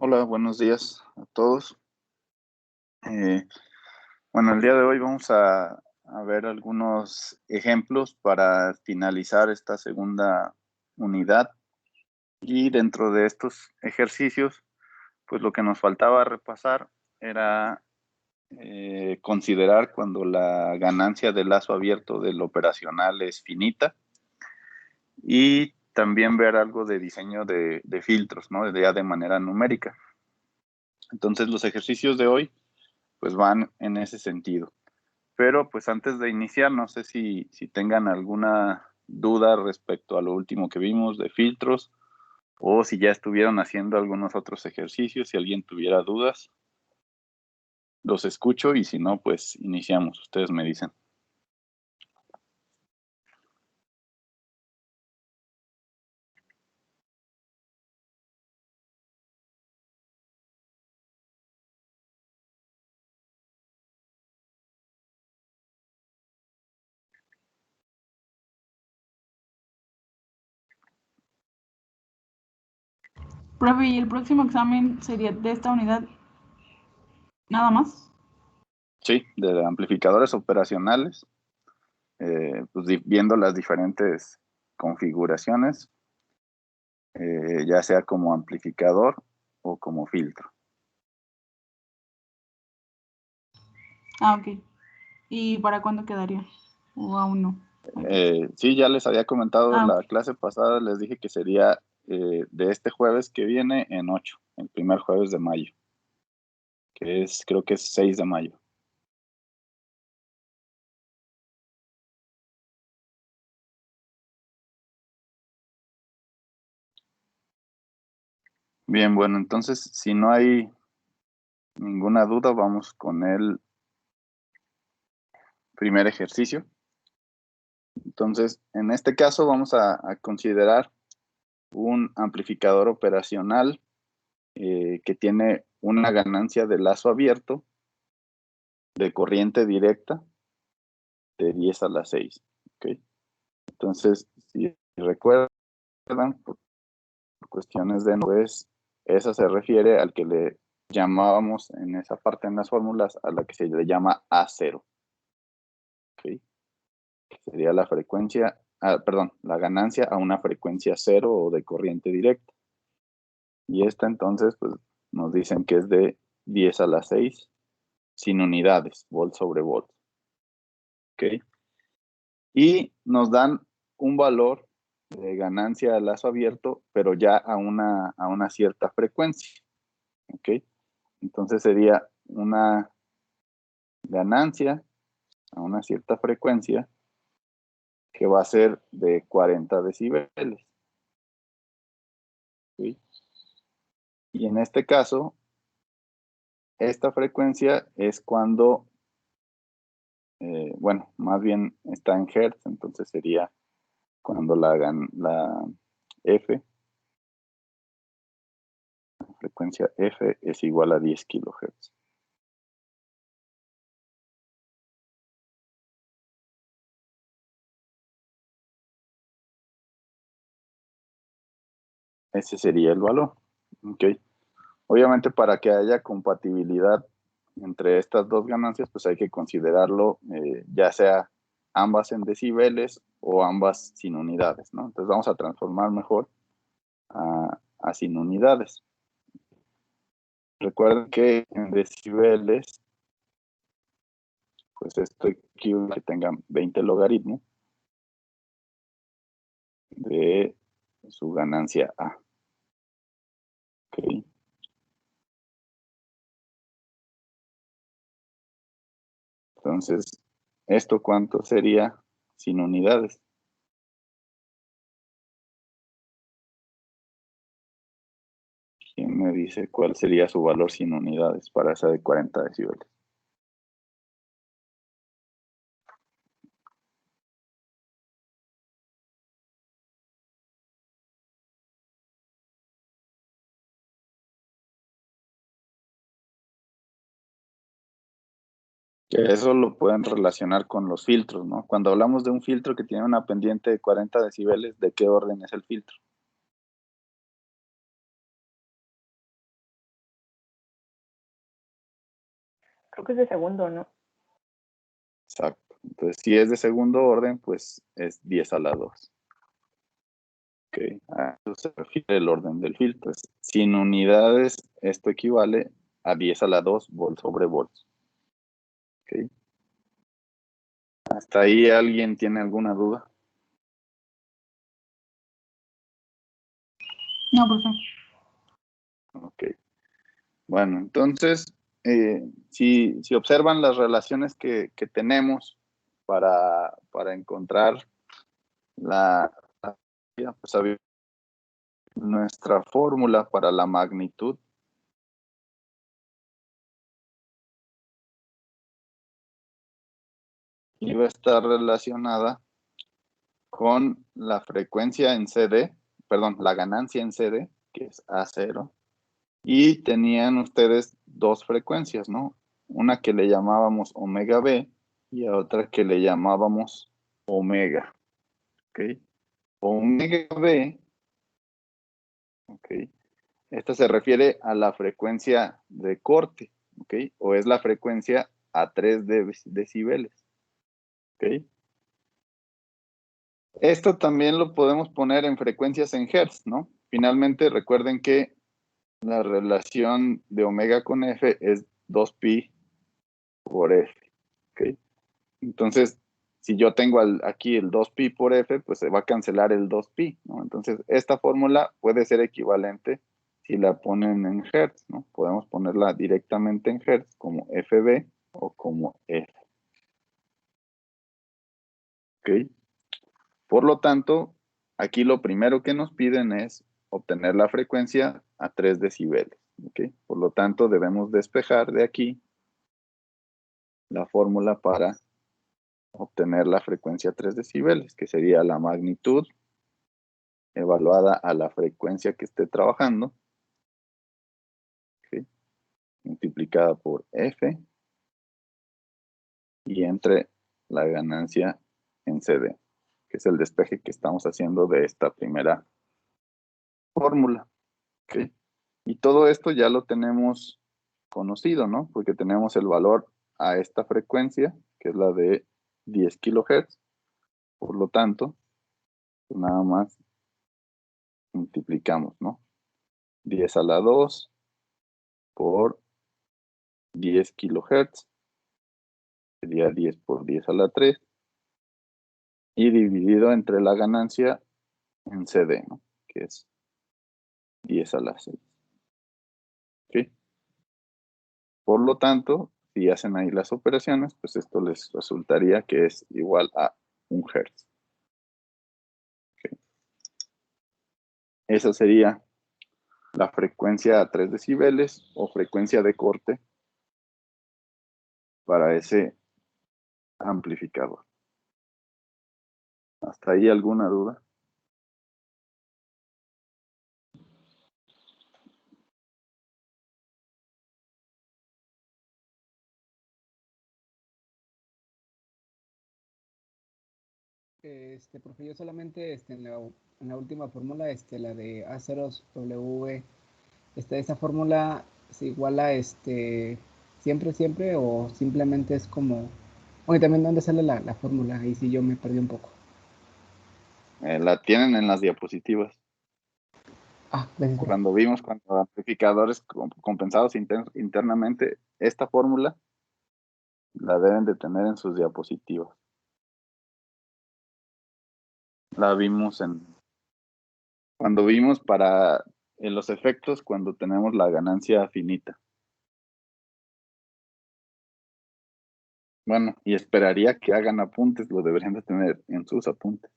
Hola, buenos días a todos. Eh, bueno, el día de hoy vamos a ver algunos ejemplos para finalizar esta segunda unidad. Y dentro de estos ejercicios, pues lo que nos faltaba repasar era considerar cuando la ganancia del lazo abierto del operacional es finita y también ver algo de diseño de filtros, ¿no? Ya de manera numérica. Entonces, los ejercicios de hoy pues van en ese sentido. Pero pues antes de iniciar, no sé si tengan alguna duda respecto a lo último que vimos de filtros o si ya estuvieron haciendo algunos otros ejercicios, si alguien tuviera dudas, los escucho y si no, pues iniciamos. Ustedes me dicen. Profe, ¿y el próximo examen sería de esta unidad nada más? Sí, de amplificadores operacionales, pues viendo las diferentes configuraciones, ya sea como amplificador o como filtro. Ah, ok. ¿Y para cuándo quedaría? ¿O aún no? Sí, ya les había comentado Ah, ok. la clase pasada, les dije que sería de este jueves que viene en 8, el primer jueves de mayo, creo que es 6 de mayo. Bien, bueno, entonces si no hay ninguna duda, vamos con el primer ejercicio. Entonces, en este caso vamos a considerar un amplificador operacional que tiene una ganancia de lazo abierto de corriente directa de 10 a la 6. ¿Ok? Entonces, si recuerdan, por cuestiones de nubes, esa se refiere al que le llamábamos en esa parte en las fórmulas, a la que se le llama A0. ¿Ok? Sería la frecuencia, perdón, la ganancia a una frecuencia cero o de corriente directa. Y esta entonces, pues nos dicen que es de 10 a la 6 sin unidades, volt sobre volt. ¿Ok? Y nos dan un valor de ganancia a lazo abierto, pero ya a una cierta frecuencia. ¿Ok? Entonces sería una ganancia a una cierta frecuencia que va a ser de 40 decibeles. ¿Ok? Y en este caso, esta frecuencia es cuando, bueno, más bien está en hertz, entonces sería cuando la F, la frecuencia F es igual a 10 kilohertz. Ese sería el valor. ¿Ok? Obviamente para que haya compatibilidad entre estas dos ganancias, pues hay que considerarlo ya sea ambas en decibeles o ambas sin unidades, ¿no? Entonces vamos a transformar mejor a sin unidades. Recuerden que en decibeles, pues esto equivale a que tengan 20 logaritmos de su ganancia A. ¿Ok? Entonces, ¿esto cuánto sería sin unidades? ¿Quién me dice cuál sería su valor sin unidades para esa de 40 decibeles? Que eso lo pueden relacionar con los filtros, ¿no? Cuando hablamos de un filtro que tiene una pendiente de 40 decibeles, ¿de qué orden es el filtro? Creo que es de segundo, ¿no? Exacto. Entonces, si es de segundo orden, pues es 10 a la 2. Ok, a eso se refiere el orden del filtro. Pues, sin unidades, esto equivale a 10 a la 2 volt sobre volts. Ok. ¿Hasta ahí alguien tiene alguna duda? No, profe. Ok. Bueno, entonces, si observan las relaciones que tenemos para encontrar pues, nuestra fórmula para la magnitud iba a estar relacionada con la frecuencia en CD, perdón, la ganancia en CD, que es A0, y tenían ustedes dos frecuencias, ¿no? Una que le llamábamos omega B y otra que le llamábamos omega, ¿ok? Omega B, ¿ok? Esta se refiere a la frecuencia de corte, ¿ok? O es la frecuencia a 3 decibeles, ¿ok? Esto también lo podemos poner en frecuencias en hertz, ¿no? Finalmente, recuerden que la relación de omega con F es 2pi por F, ¿ok? Entonces, si yo tengo aquí el 2pi por F, pues se va a cancelar el 2pi, ¿no? Entonces, esta fórmula puede ser equivalente si la ponen en hertz, ¿no? Podemos ponerla directamente en hertz como FB o como F, ¿ok? Por lo tanto, aquí lo primero que nos piden es obtener la frecuencia a 3 decibeles, ¿ok? Por lo tanto, debemos despejar de aquí la fórmula para obtener la frecuencia a 3 decibeles, que sería la magnitud evaluada a la frecuencia que esté trabajando, ¿ok? Multiplicada por F y entre la ganancia en CD, que es el despeje que estamos haciendo de esta primera fórmula, ¿ok? Y todo esto ya lo tenemos conocido, ¿no? Porque tenemos el valor a esta frecuencia, que es la de 10 kilohertz. Por lo tanto, pues nada más multiplicamos, ¿no? 10 a la 2 por 10 kilohertz, sería 10 por 10 a la 3, y dividido entre la ganancia en CD, ¿no? Que es 10 a la 6. ¿Ok? Por lo tanto, si hacen ahí las operaciones, pues esto les resultaría que es igual a 1 Hz. ¿Ok? Esa sería la frecuencia a 3 decibeles o frecuencia de corte para ese amplificador. ¿Hasta ahí alguna duda? Profe, yo solamente en la última fórmula, la de A0W, esa fórmula se iguala siempre, siempre, o simplemente es como. Oye, también dónde sale la fórmula, ahí sí yo me perdí un poco. La tienen en las diapositivas. Ah, gracias, profe. Cuando amplificadores compensados internamente, esta fórmula la deben de tener en sus diapositivas. La vimos cuando vimos en los efectos cuando tenemos la ganancia finita. Bueno, y esperaría que hagan apuntes, lo deberían de tener en sus apuntes.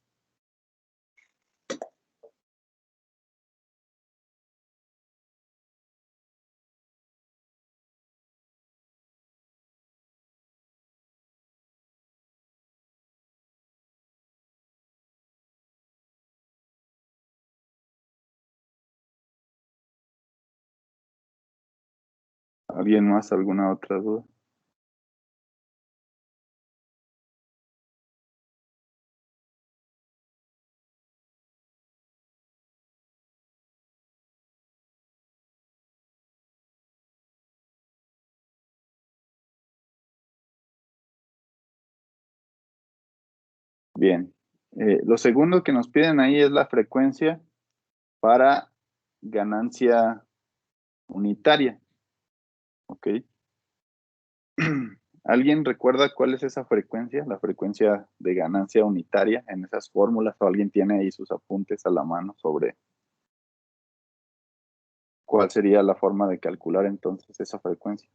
¿Alguien más? ¿Alguna otra duda? Bien. Lo segundo que nos piden ahí es la frecuencia para ganancia unitaria. ¿Ok? ¿Alguien recuerda cuál es esa frecuencia? La frecuencia de ganancia unitaria en esas fórmulas, o alguien tiene ahí sus apuntes a la mano sobre cuál sería la forma de calcular entonces esa frecuencia.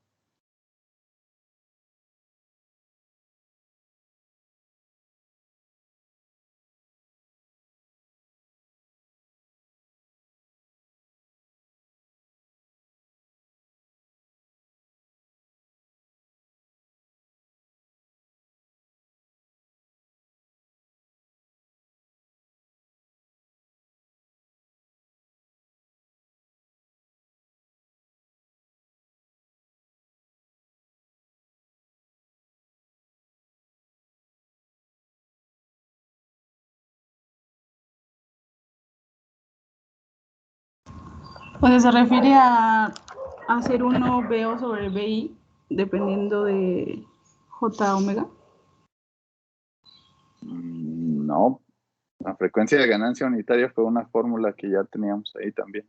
Pues se refiere a hacer uno BO sobre BI dependiendo de J omega. No, la frecuencia de ganancia unitaria fue una fórmula que ya teníamos ahí también.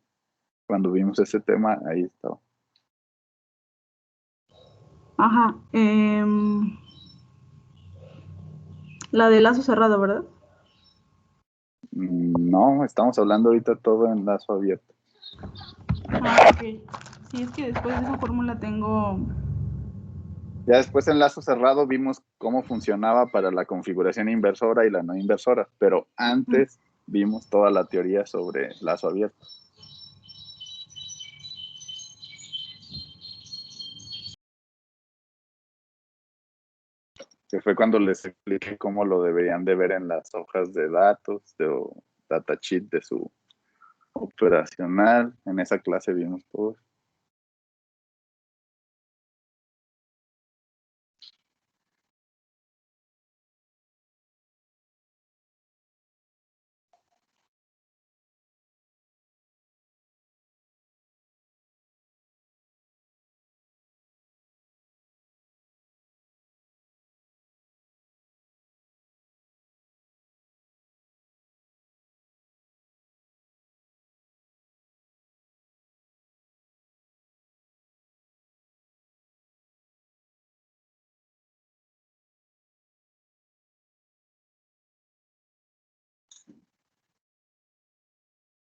Cuando vimos ese tema, ahí estaba. Ajá. La de lazo cerrado, ¿verdad? No, estamos hablando ahorita todo en lazo abierto. Ah, ok. Sí, es que después de esa fórmula tengo... Ya después en lazo cerrado vimos cómo funcionaba para la configuración inversora y la no inversora, pero antes vimos toda la teoría sobre lazo abierto. Que fue cuando les expliqué cómo lo deberían de ver en las hojas de datos o datasheet de su operacional. En esa clase vimos todo.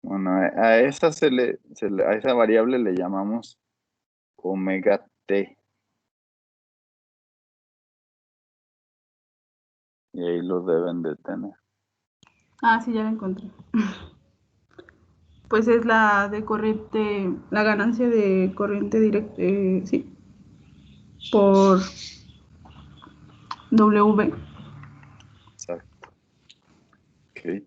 Bueno, a esa a esa variable le llamamos omega t. Y ahí lo deben de tener. Ah, sí, ya la encontré. Pues es la de corriente, la ganancia de corriente directa, sí, por W. Exacto. Ok.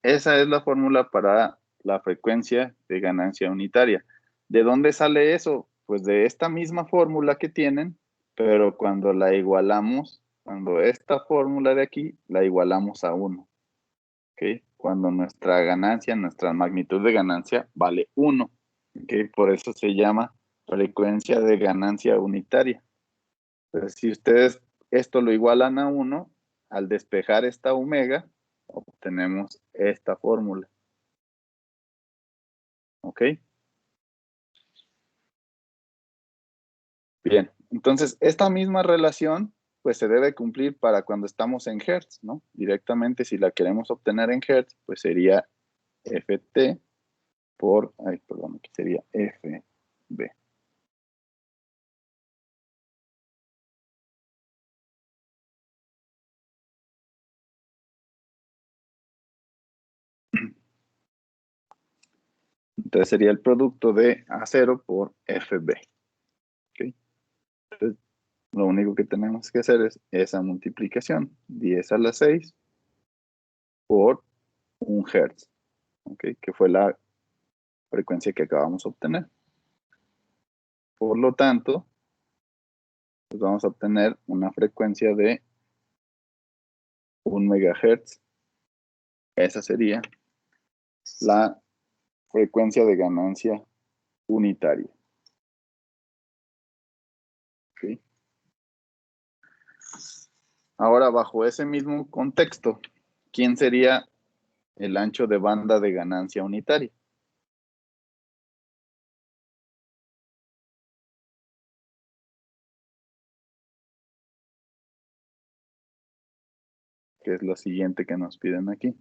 Esa es la fórmula para la frecuencia de ganancia unitaria. ¿De dónde sale eso? Pues de esta misma fórmula que tienen, pero cuando la igualamos, cuando esta fórmula de aquí la igualamos a 1. ¿Ok? Cuando nuestra ganancia, nuestra magnitud de ganancia vale 1. ¿Ok? Por eso se llama frecuencia de ganancia unitaria. Entonces, si ustedes esto lo igualan a 1, al despejar esta omega, obtenemos esta fórmula. ¿Ok? Bien, entonces esta misma relación pues se debe cumplir para cuando estamos en Hertz, ¿no? Directamente si la queremos obtener en Hertz, pues sería Ft por, perdón, aquí sería Fb. Entonces sería el producto de A0 por Fb. ¿Ok? Entonces, lo único que tenemos que hacer es esa multiplicación, 10 a la 6 por 1 Hz, ¿ok? Que fue la frecuencia que acabamos de obtener. Por lo tanto, pues vamos a obtener una frecuencia de 1 megahertz. Esa sería la frecuencia de ganancia unitaria. ¿Okay? Ahora, bajo ese mismo contexto, ¿quién sería el ancho de banda de ganancia unitaria? Que es lo siguiente que nos piden aquí.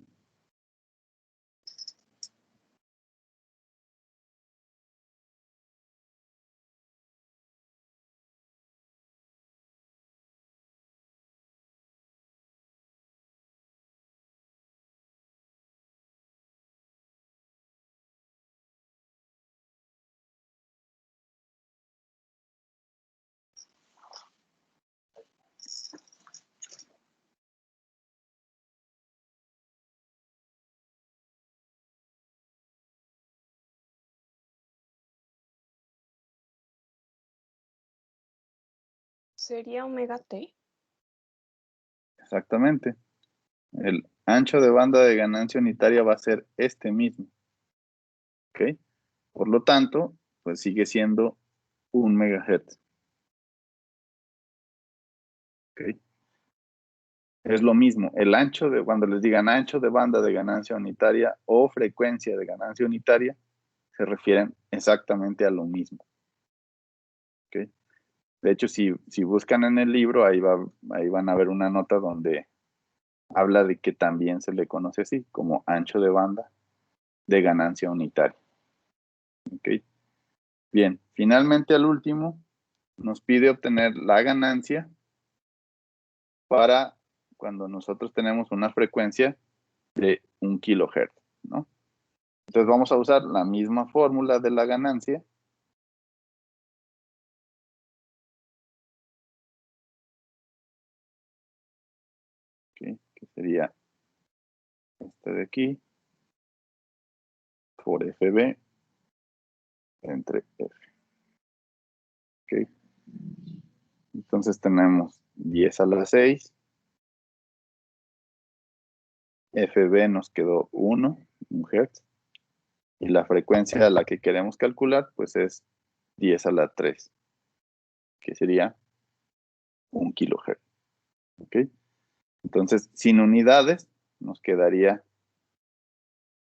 ¿Sería omega T? Exactamente. El ancho de banda de ganancia unitaria va a ser este mismo. ¿Ok? Por lo tanto, pues sigue siendo 1 MHz. ¿Ok? Es lo mismo. El ancho de, cuando les digan ancho de banda de ganancia unitaria o frecuencia de ganancia unitaria, se refieren exactamente a lo mismo. ¿Ok? De hecho, si buscan en el libro, ahí van a ver una nota donde habla de que también se le conoce así, como ancho de banda de ganancia unitaria. ¿Ok? Bien, finalmente al último nos pide obtener la ganancia para cuando nosotros tenemos una frecuencia de 1 kHz, ¿no? Entonces vamos a usar la misma fórmula de la ganancia. ¿Ok? Que sería este de aquí por FB entre F. ¿Ok? Entonces tenemos 10 a la 6. FB nos quedó 1 Hz. Y la frecuencia a la que queremos calcular, pues es 10 a la 3, que sería 1 kHz. ¿Ok? Entonces, sin unidades, nos quedaría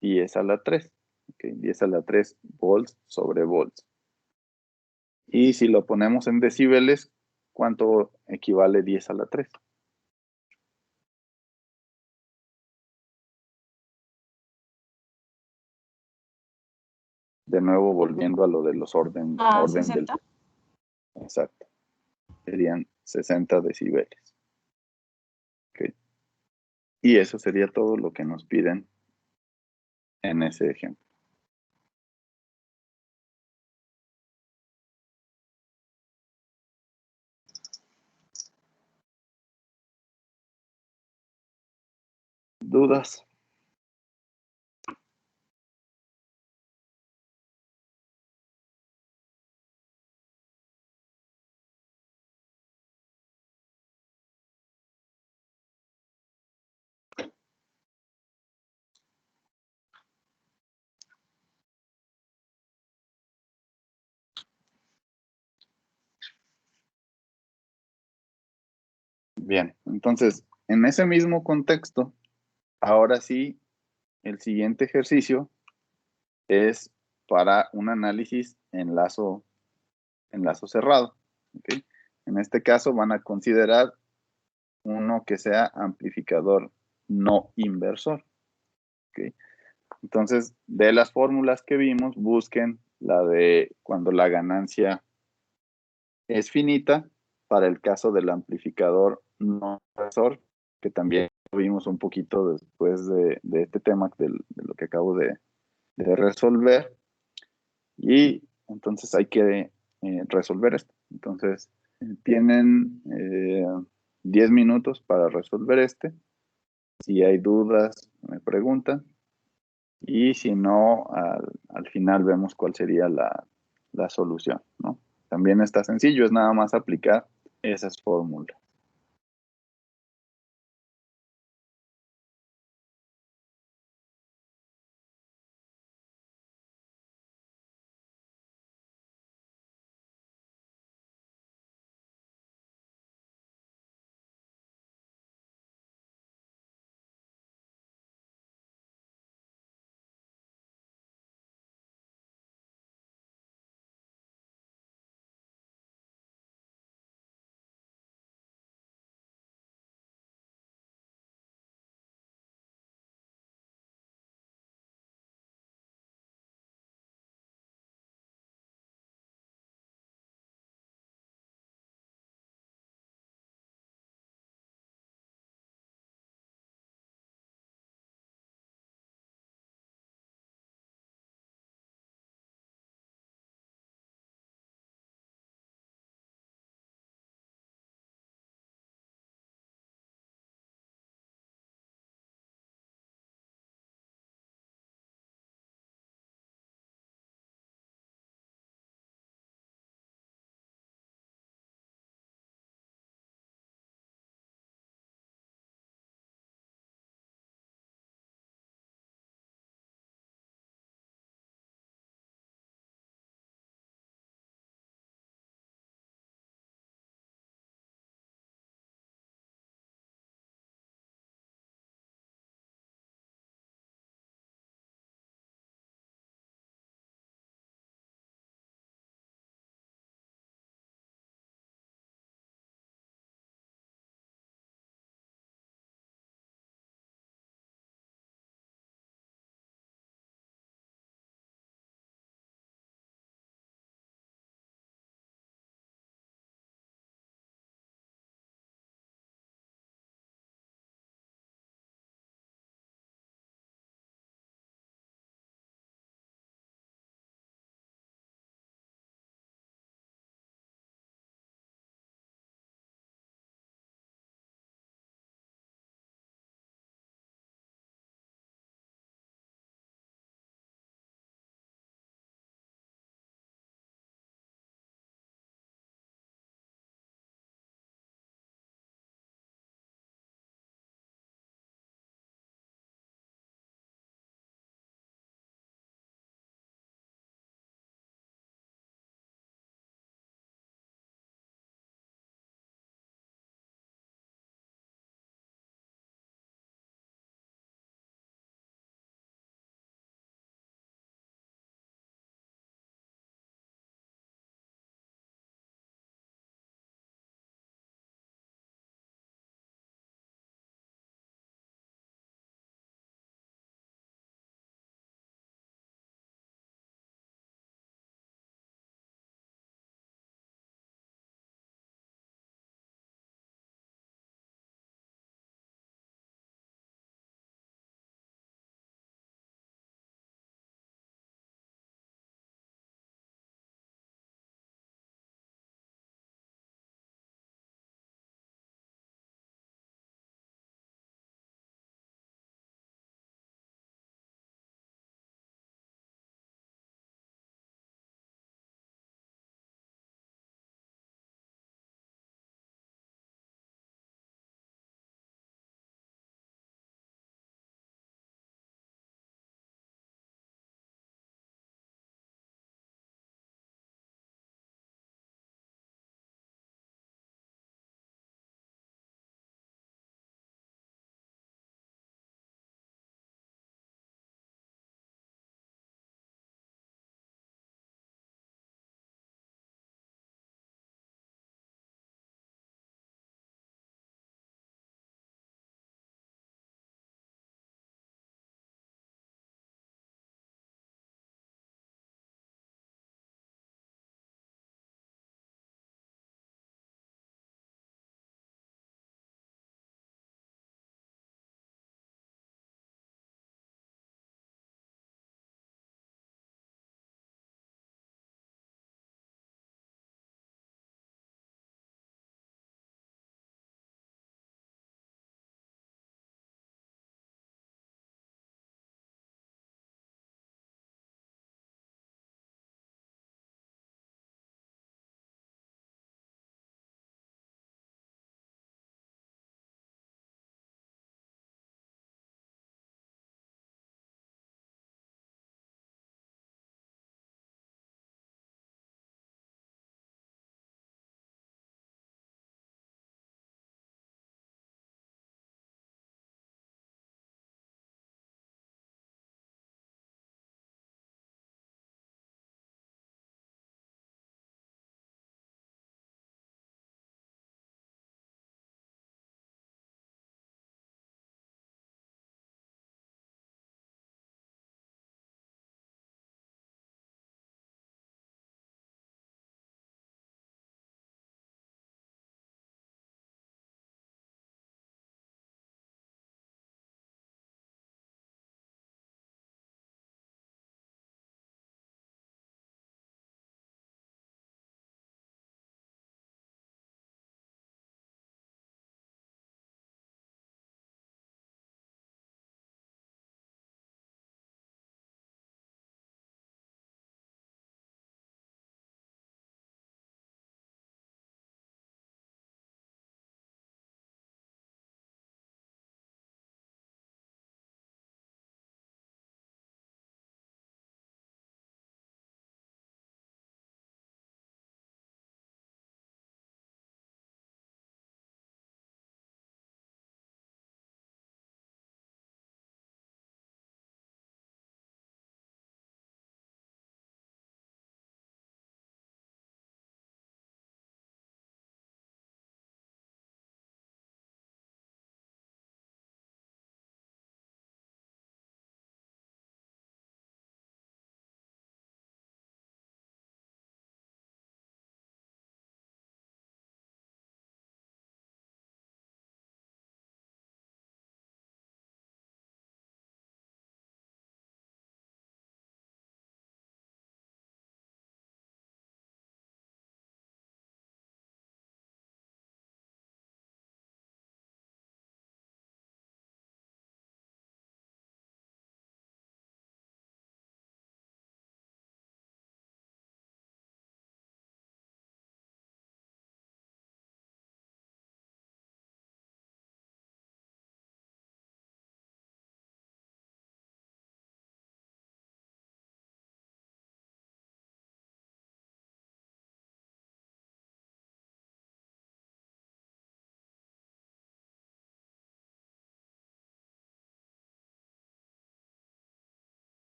10 a la 3. ¿Ok? 10 a la 3 volts sobre volts. Y si lo ponemos en decibeles, ¿cuánto equivale 10 a la 3? De nuevo, volviendo a lo de los orden del... 60. Exacto. Serían 60 decibeles. ¿Ok? Y eso sería todo lo que nos piden en ese ejemplo. ¿Dudas? Bien, entonces, en ese mismo contexto, ahora sí, el siguiente ejercicio es para un análisis en lazo cerrado. ¿Ok? En este caso van a considerar uno que sea amplificador no inversor. ¿Ok? Entonces, de las fórmulas que vimos, busquen la de cuando la ganancia es finita para el caso del amplificador no inversor, que también vimos un poquito después de este tema de lo que acabo de resolver. Y entonces hay que resolver esto. Entonces, tienen 10 minutos para resolver este. Si hay dudas, me preguntan. Y si no, al final vemos cuál sería la solución, ¿no? También está sencillo, es nada más aplicar esas fórmulas.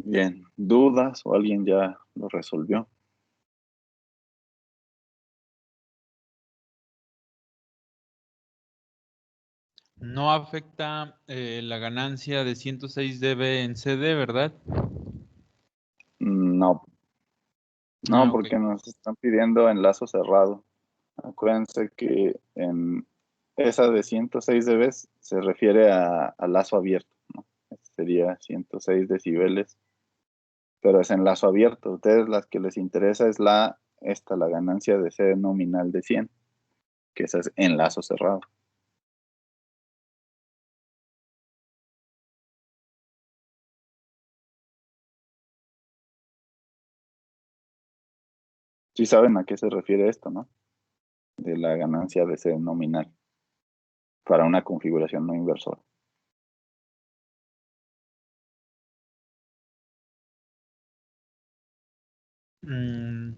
Bien, ¿dudas o alguien ya lo resolvió? No afecta la ganancia de 106 dB en CD, ¿verdad? No, Ah, no, ok. porque nos están pidiendo enlazo cerrado. Acuérdense que en esa de 106 dB se refiere a lazo abierto, ¿no? Sería 106 decibeles, pero es en lazo abierto. A ustedes las que les interesa es la ganancia de C nominal de 100, que esa es en lazo cerrado. Sí saben a qué se refiere esto, ¿no? De la ganancia de C nominal para una configuración no inversora. Mm,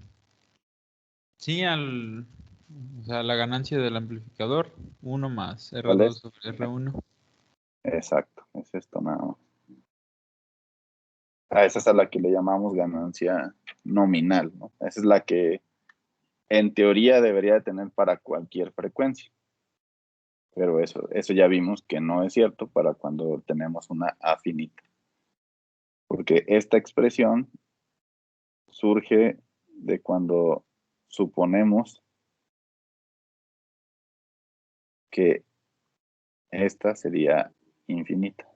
sí, o sea, la ganancia del amplificador, 1 más ¿Cuál R2 es? sobre R1. Exacto, es esto nada más. Esa es a la que le llamamos ganancia nominal, ¿no? Esa es la que en teoría debería de tener para cualquier frecuencia. Pero eso ya vimos que no es cierto para cuando tenemos una A finita. Porque esta expresión surge de cuando suponemos que esta sería infinita.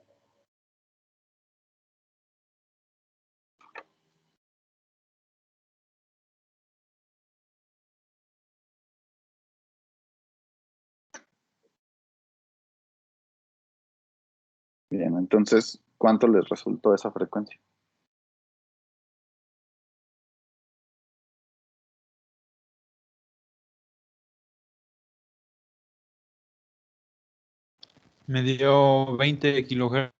Bien, entonces, ¿cuánto les resultó esa frecuencia? Me dio 20 kilohertz.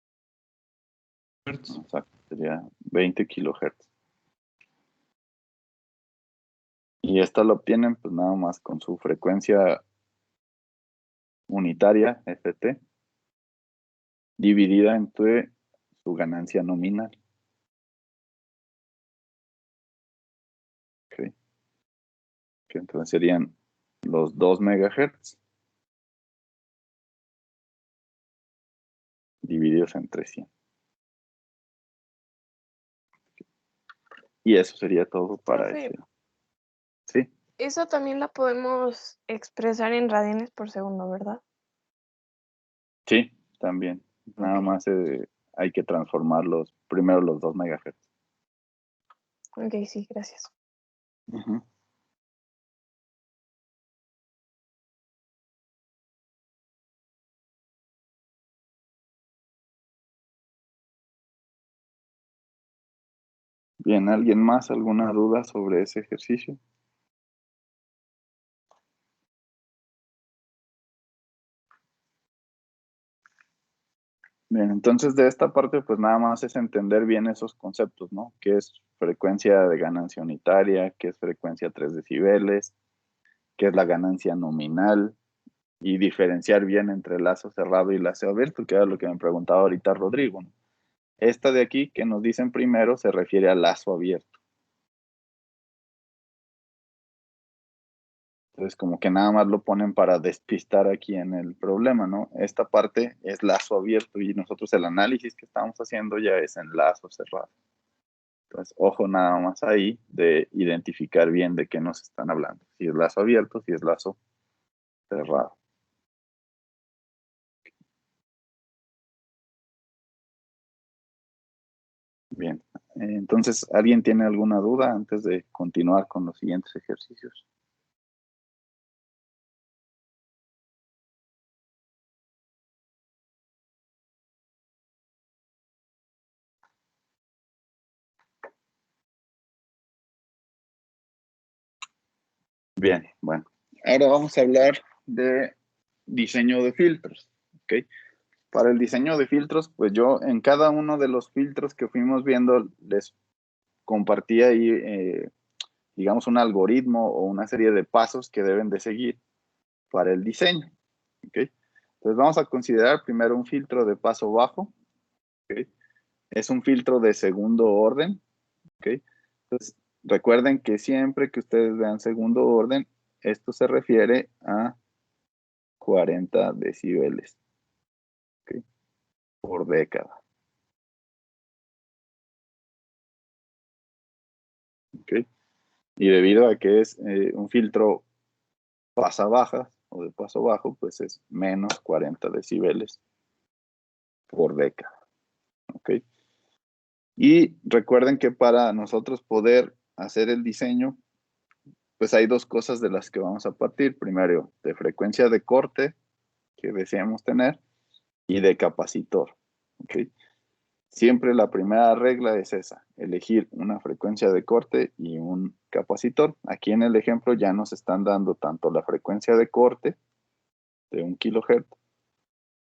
Exacto, sería 20 kilohertz. Y esta lo obtienen pues nada más con su frecuencia unitaria, FT, dividida entre su ganancia nominal. Okay. Que entonces serían los 2 megahertz divididos entre 100. Y eso sería todo para Profe, ese. Sí, eso también la podemos expresar en radianes por segundo, ¿verdad? sí, también. Nada Ok. más hay que transformarlos primero los 2 megahertz. Ok, sí, gracias. Ujú. Bien, ¿alguien más? ¿Alguna duda sobre ese ejercicio? Bien, entonces de esta parte pues nada más es entender bien esos conceptos, ¿no? ¿Qué es frecuencia de ganancia unitaria? ¿Qué es frecuencia 3 decibeles? ¿Qué es la ganancia nominal? Y diferenciar bien entre lazo cerrado y lazo abierto, que era lo que me preguntaba ahorita Rodrigo, ¿no? Esta de aquí que nos dicen primero se refiere al lazo abierto. Entonces, como que nada más lo ponen para despistar aquí en el problema, ¿no? Esta parte es lazo abierto y nosotros el análisis que estamos haciendo ya es en lazo cerrado. Entonces, ojo nada más ahí de identificar bien de qué nos están hablando. Si es lazo abierto, si es lazo cerrado. Bien. Entonces, ¿alguien tiene alguna duda antes de continuar con los siguientes ejercicios? Bien, bueno. Ahora vamos a hablar de diseño de filtros. ¿Ok? Para el diseño de filtros, pues yo en cada uno de los filtros que fuimos viendo les compartí ahí, digamos, un algoritmo o una serie de pasos que deben de seguir para el diseño. ¿Ok? Entonces vamos a considerar primero un filtro de paso bajo. ¿Ok? es un filtro de segundo orden, ¿ok? Entonces, recuerden que siempre que ustedes vean segundo orden, esto se refiere a 40 decibeles, ¿ok? Por década. ¿Ok? Y debido a que es un filtro pasa baja o de paso bajo, pues es menos 40 decibeles por década. ¿Ok? Y recuerden que para nosotros poder hacer el diseño, pues hay dos cosas de las que vamos a partir. Primero, de frecuencia de corte que deseamos tener y de capacitor. ¿Ok? Siempre la primera regla es esa, elegir una frecuencia de corte y un capacitor. Aquí en el ejemplo ya nos están dando tanto la frecuencia de corte de 1 kHz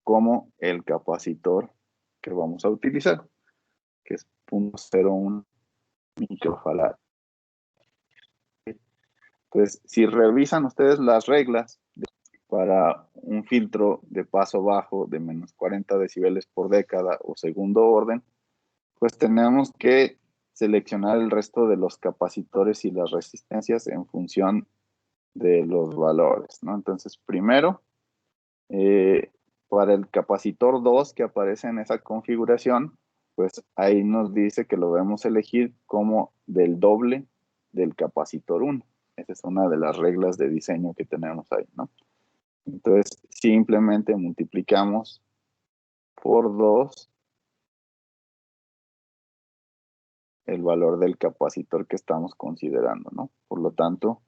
como el capacitor que vamos a utilizar, que es 0.01 microfarad. Entonces, si revisan ustedes las reglas para un filtro de paso bajo de menos 40 decibeles por década o segundo orden, pues tenemos que seleccionar el resto de los capacitores y las resistencias en función de los valores, ¿no? Entonces, primero, para el capacitor 2 que aparece en esa configuración, pues ahí nos dice que lo debemos elegir como del doble del capacitor 1. Esa es una de las reglas de diseño que tenemos ahí, ¿no? Entonces, simplemente multiplicamos por 2 el valor del capacitor que estamos considerando, ¿no? Por lo tanto,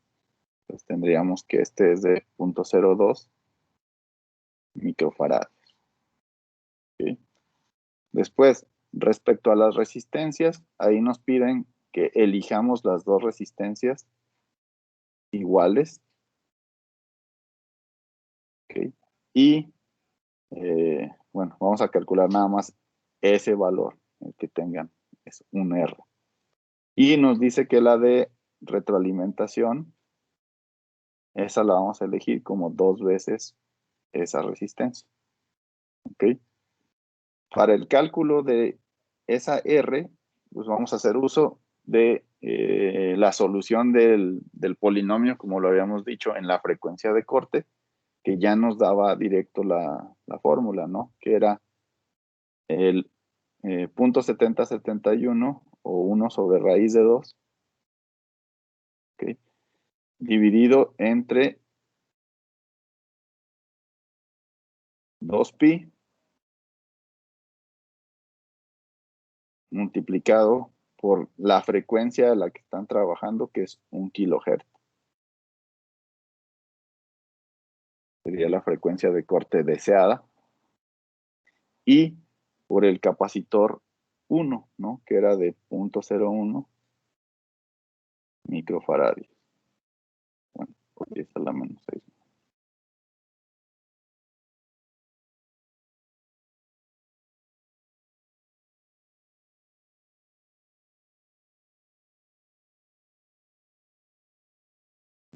pues tendríamos que este es de 0.02 microfarad. ¿Okay? Después, respecto a las resistencias, ahí nos piden que elijamos las dos resistencias iguales. ¿Okay? Y, bueno, vamos a calcular nada más ese valor, el que tengan, es un R. Y nos dice que la de retroalimentación, esa la vamos a elegir como 2 veces esa resistencia. ¿Ok? Para el cálculo de esa R, pues vamos a hacer uso de la solución del polinomio, como lo habíamos dicho, en la frecuencia de corte, que ya nos daba directo la fórmula, ¿no? Que era el 0.7071 o 1 sobre raíz de 2, ¿ok? Dividido entre 2pi multiplicado por la frecuencia a la que están trabajando, que es 1 kHz. Sería la frecuencia de corte deseada. Y por el capacitor 1, ¿no? Que era de 0.01 microfaradios. Bueno, porque esa es la menos 6.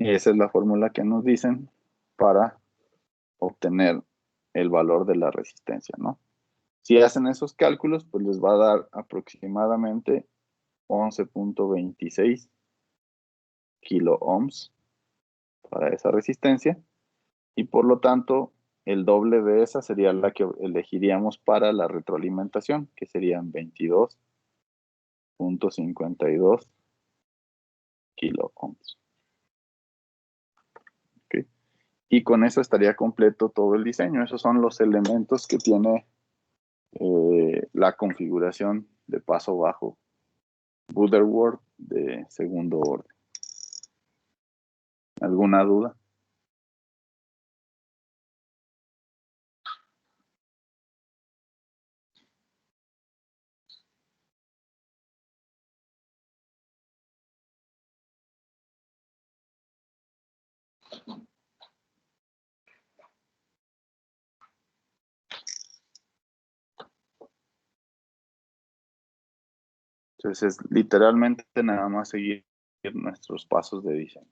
Y esa es la fórmula que nos dicen para obtener el valor de la resistencia, ¿no? Si hacen esos cálculos, pues les va a dar aproximadamente 11.26 kiloohms para esa resistencia. Y por lo tanto, el doble de esa sería la que elegiríamos para la retroalimentación, que serían 22.52 kiloohms. ¿Okay? Y con eso estaría completo todo el diseño. Esos son los elementos que tiene la configuración de paso bajo Butterworth de segundo orden. ¿Alguna duda? Entonces, literalmente nada más seguir nuestros pasos de diseño.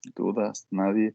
¿Dudas? ¿Nadie?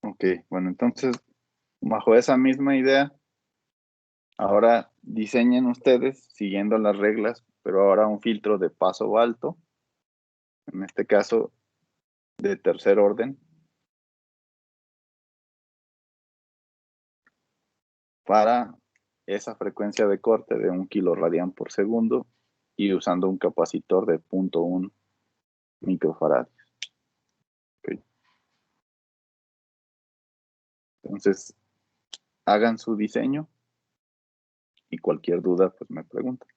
Ok, bueno, entonces, bajo esa misma idea, ahora diseñen ustedes, siguiendo las reglas, pero ahora un filtro de paso alto, en este caso de tercer orden, para esa frecuencia de corte de 1 kiloradian por segundo y usando un capacitor de 0.1 microfarad. Ok. Entonces, hagan su diseño y cualquier duda, pues me preguntan.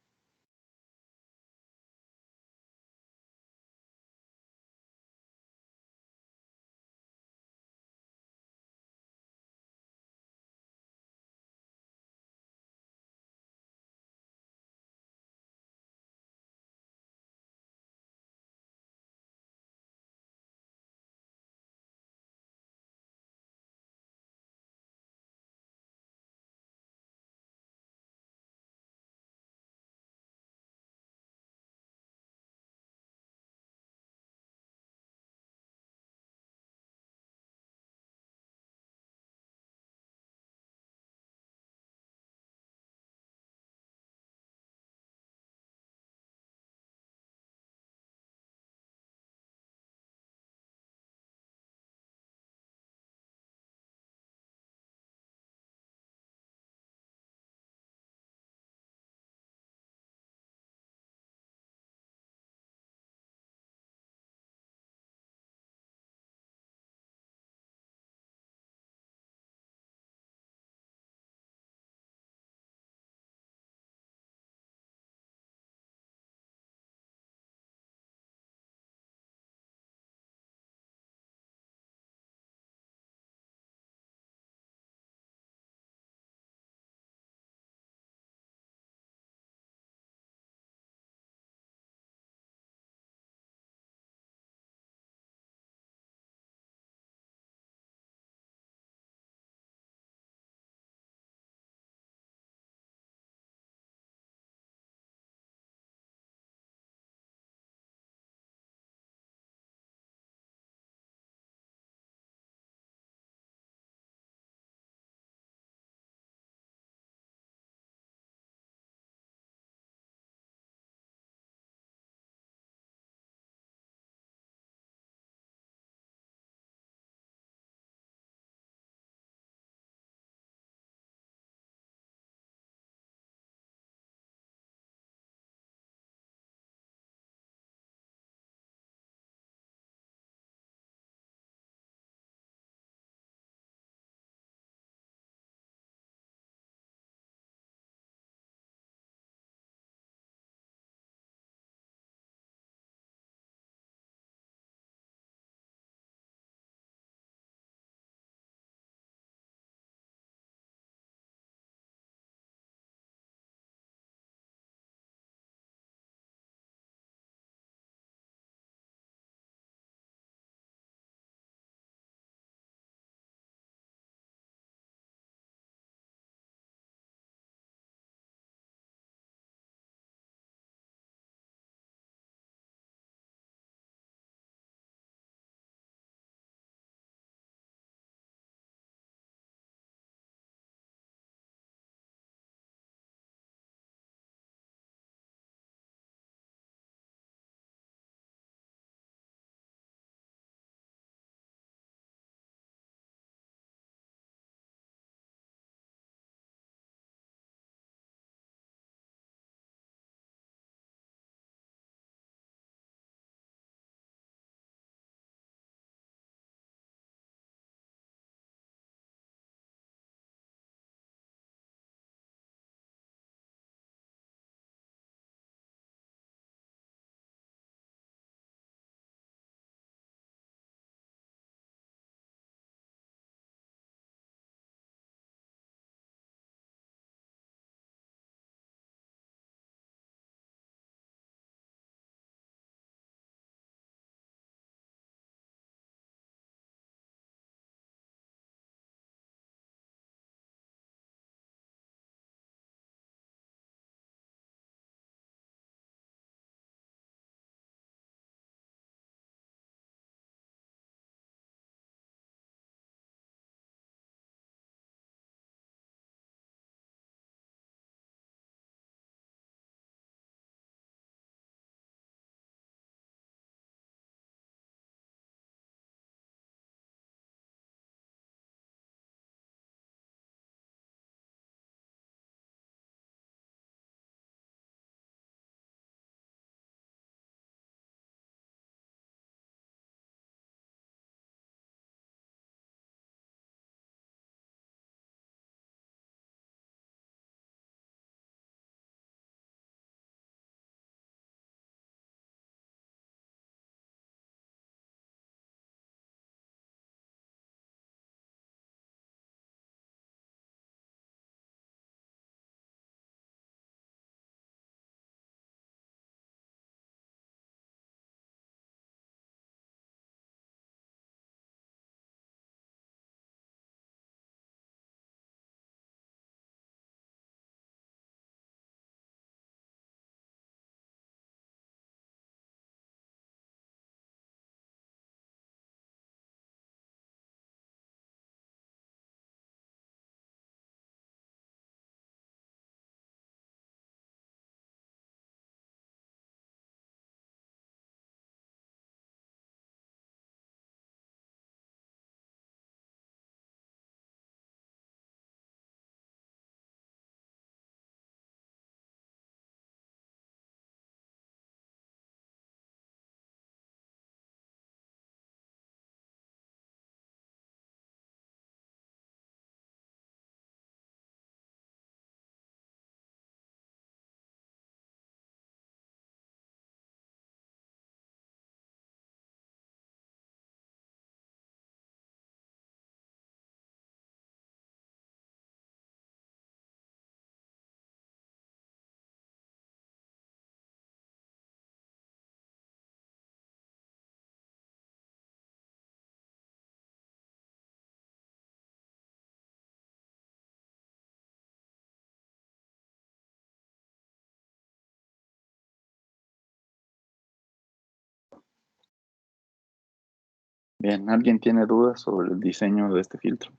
Bien, ¿alguien tiene dudas sobre el diseño de este filtro?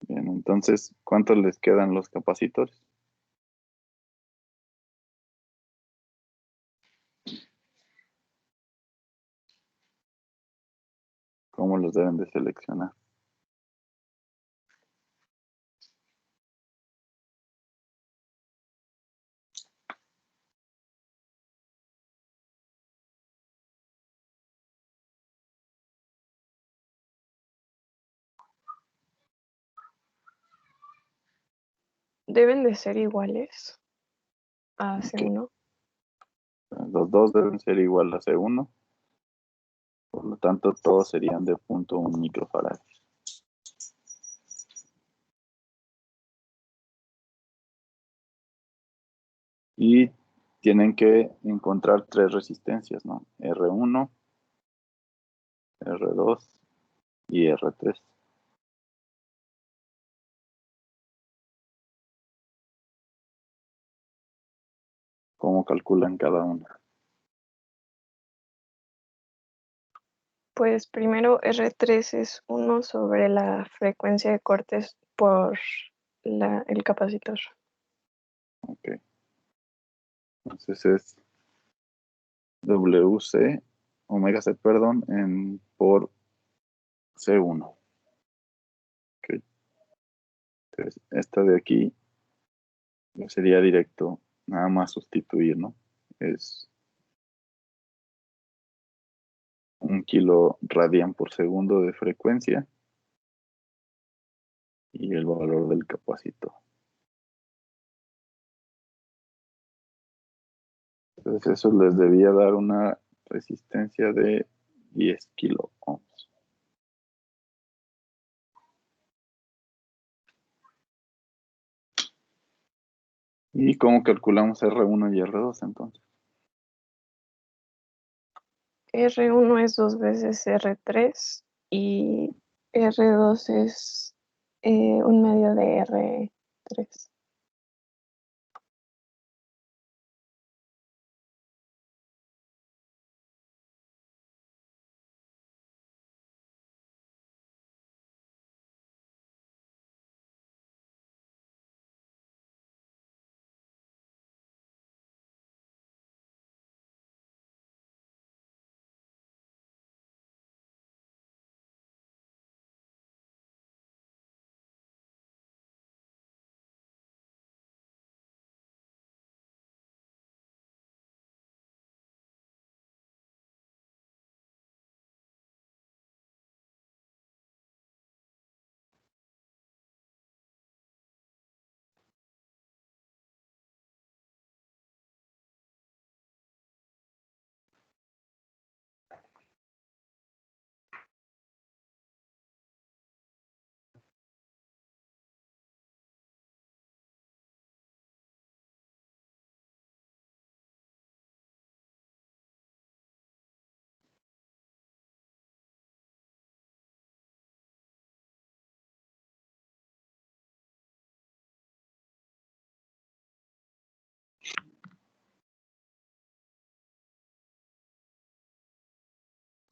Bien, entonces, ¿cuántos les quedan los capacitores? ¿Cómo los deben de seleccionar? Deben de ser iguales a Ok. C1. Los dos deben ser igual a C1, por lo tanto, todos serían de 0.1 microfarad. Y tienen que encontrar tres resistencias, ¿no? R1, R2 y R3. ¿Cómo calculan cada una? Pues primero R3 es 1 sobre la frecuencia de cortes por el capacitor. Ok. Entonces es WC, omega C, perdón, por C1. Ok. Entonces, esta de aquí sería directo, nada más sustituir, ¿no? Es 1 kilo radian por segundo de frecuencia y el valor del capacitor. Entonces eso les debía dar una resistencia de 10 kilo ohms. ¿Y cómo calculamos R1 y R2 entonces? R1 es 2 veces R3 y R2 es 1/2 de R3.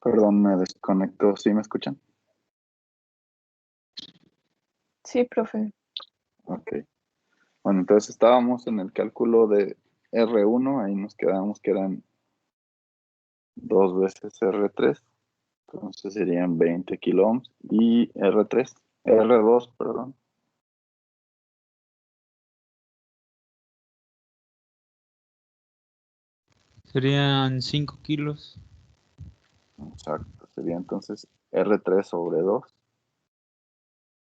Perdón, me desconectó. ¿Sí me escuchan? Sí, profe. Ok. Bueno, entonces estábamos en el cálculo de R1, ahí nos quedamos que eran 2 veces R3, entonces serían 20 kilo ohms, y R2, perdón, Serían 5 kilos. exacto, sería entonces R3 sobre 2,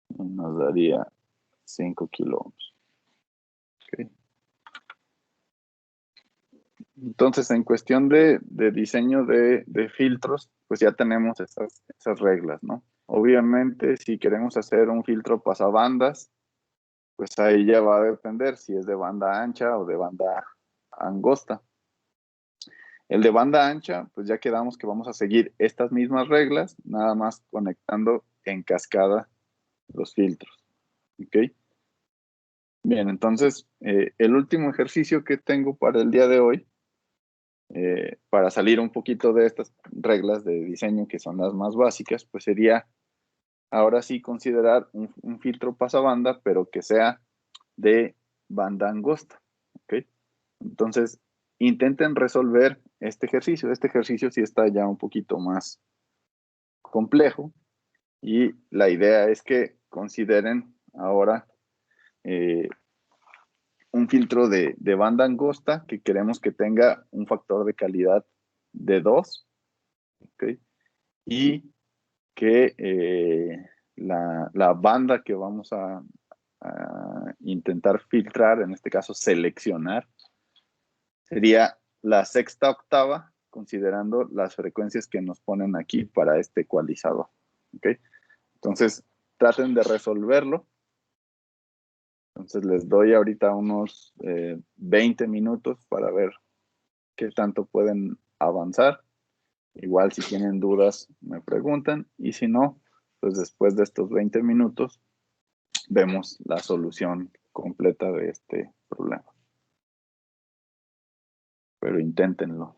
y nos daría 5 kilo ohms. Ok. Entonces, en cuestión de diseño de filtros, pues ya tenemos esas reglas, ¿no? Obviamente, si queremos hacer un filtro pasabandas, pues ahí ya va a depender si es de banda ancha o de banda angosta. El de banda ancha, pues ya quedamos que vamos a seguir estas mismas reglas, nada más conectando en cascada los filtros. ¿Ok? Bien, entonces, el último ejercicio que tengo para el día de hoy, para salir un poquito de estas reglas de diseño que son las más básicas, pues sería ahora sí considerar un filtro pasabanda, pero que sea de banda angosta. ¿Ok? Entonces, intenten resolver este ejercicio. Este ejercicio sí está ya un poquito más complejo y la idea es que consideren ahora eh, un filtro de banda angosta que queremos que tenga un factor de calidad de 2, ¿okay? Y que la banda que vamos a intentar filtrar, en este caso seleccionar, sería la sexta octava, considerando las frecuencias que nos ponen aquí para este ecualizador. ¿Okay? Entonces, traten de resolverlo. Entonces, les doy ahorita unos 20 minutos para ver qué tanto pueden avanzar. Igual, si tienen dudas, me preguntan. Y si no, pues después de estos 20 minutos, vemos la solución completa de este problema. Pero inténtenlo.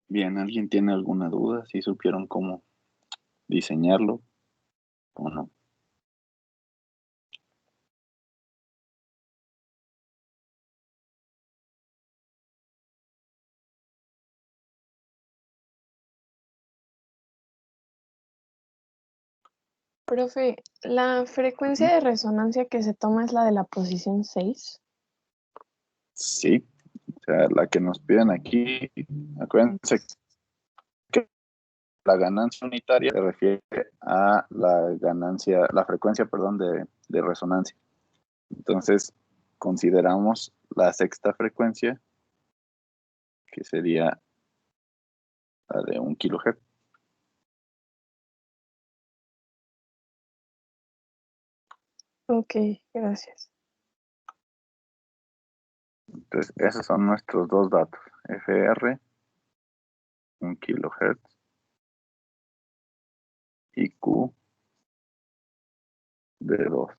Bien, ¿alguien tiene alguna duda? ¿Si supieron cómo diseñarlo o no? Profe, ¿la frecuencia de resonancia que se toma es la de la posición 6? Sí, o sea, la que nos piden aquí, acuérdense que la ganancia unitaria se refiere a la frecuencia, perdón, de resonancia. Entonces, consideramos la sexta frecuencia, que sería la de 1 kHz. Ok, gracias. Entonces, esos son nuestros dos datos. FR, 1 kHz, y Q de 2.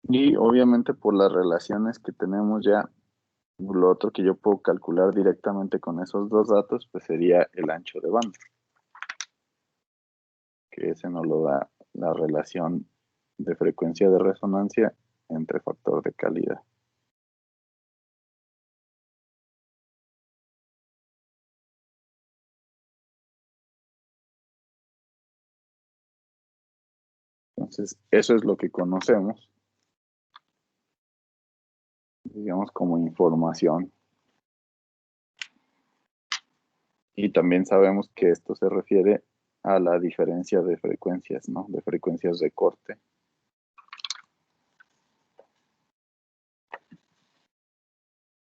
Y obviamente por las relaciones que tenemos ya, lo otro que yo puedo calcular directamente con esos dos datos, pues sería el ancho de banda, que ese nos lo da la relación de frecuencia de resonancia entre factor de calidad. Entonces, eso es lo que conocemos, digamos, como información. Y también sabemos que esto se refiere a la diferencia de frecuencias, ¿no? De frecuencias de corte.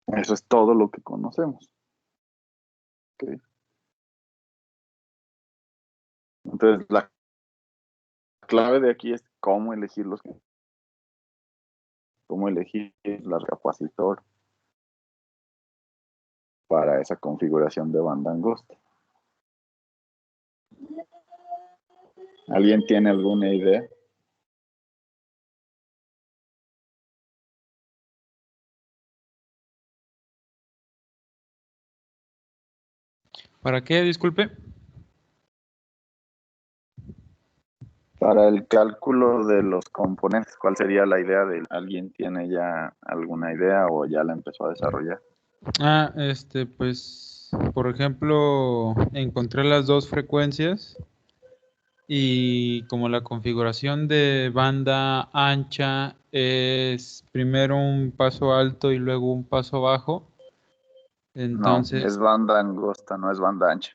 Eso es todo lo que conocemos. ¿Ok? Entonces, la clave de aquí es cómo elegir el capacitor para esa configuración de banda angosta. ¿Alguien tiene alguna idea? ¿Para qué? Disculpe. Para el cálculo de los componentes, ¿cuál sería la idea de alguien tiene ya alguna idea o ya la empezó a desarrollar? Pues, por ejemplo, encontré las dos frecuencias y como la configuración de banda ancha es primero un paso alto y luego un paso bajo, No, es entonces, banda angosta, no es banda ancha.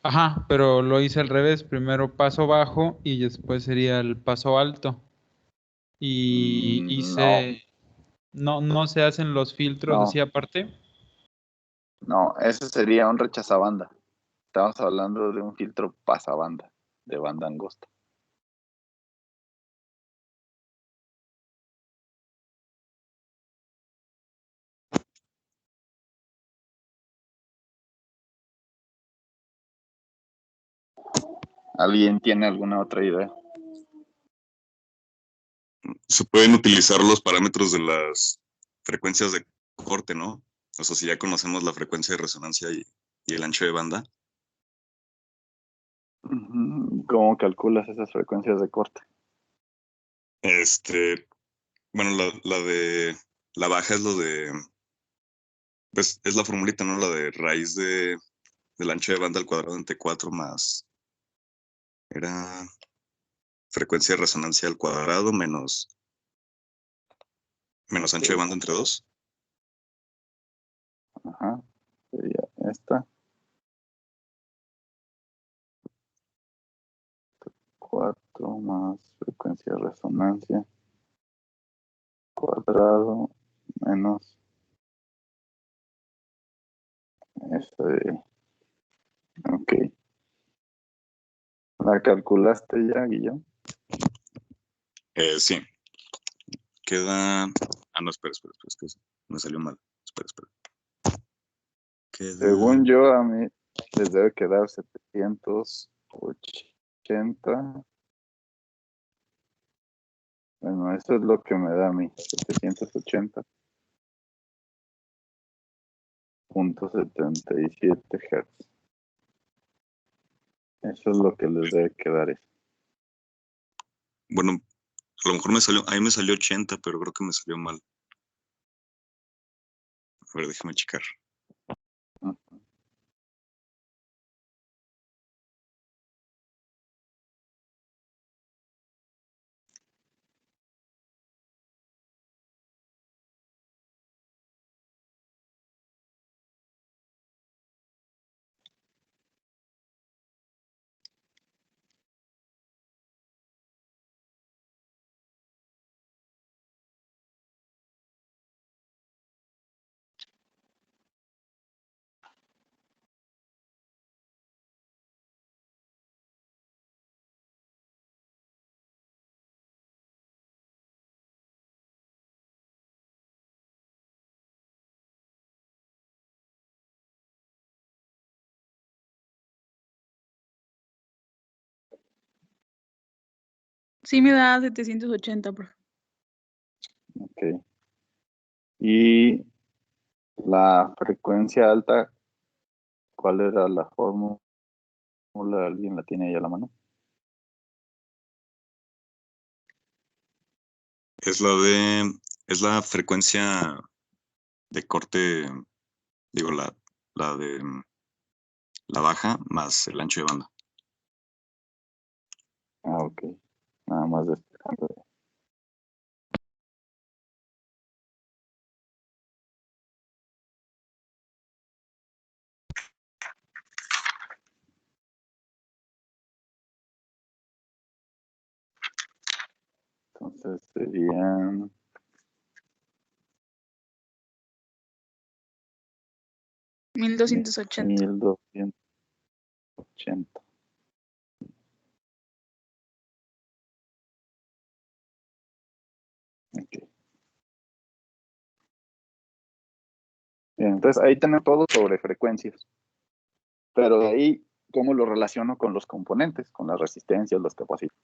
ajá, pero lo hice al revés, primero paso bajo y después sería el paso alto. Y No, no se hacen los filtros así no, aparte. no, ese sería un rechazabanda. Estamos hablando de un filtro pasabanda, de banda angosta. ¿Alguien tiene alguna otra idea? Se pueden utilizar los parámetros de las frecuencias de corte, ¿no? O sea, si ya conocemos la frecuencia de resonancia y el ancho de banda. ¿Cómo calculas esas frecuencias de corte? Bueno, la baja es pues es la formulita, ¿no? La de raíz del ancho de banda al cuadrado entre 4 más, era frecuencia de resonancia al cuadrado menos ancho de banda entre 2. Ajá, sería esta. 4 más frecuencia de resonancia cuadrado menos este. Ok. ¿La calculaste ya, Guillermo? Sí, Queda. Ah, no, espera, es que me salió mal. Espera. Queda. Según yo, a mí les debe quedar 780. Bueno, eso es lo que me da a mí, 780.77 Hz. Eso es lo que les debe quedar. Bueno, a lo mejor ahí me salió 80, pero creo que me salió mal. A ver, déjame checar. Sí me da 780, profe. Ok. Y la frecuencia alta, ¿cuál era la fórmula? ¿Alguien la tiene ahí a la mano? Es la frecuencia de corte, digo, la de la baja más el ancho de banda. Ah, ok. Nada más despejando. Entonces serían 1280. 1280. Ok. Bien, entonces ahí tenemos todo sobre frecuencias. Pero de ahí, ¿cómo lo relaciono con los componentes, con las resistencias, los capacitores?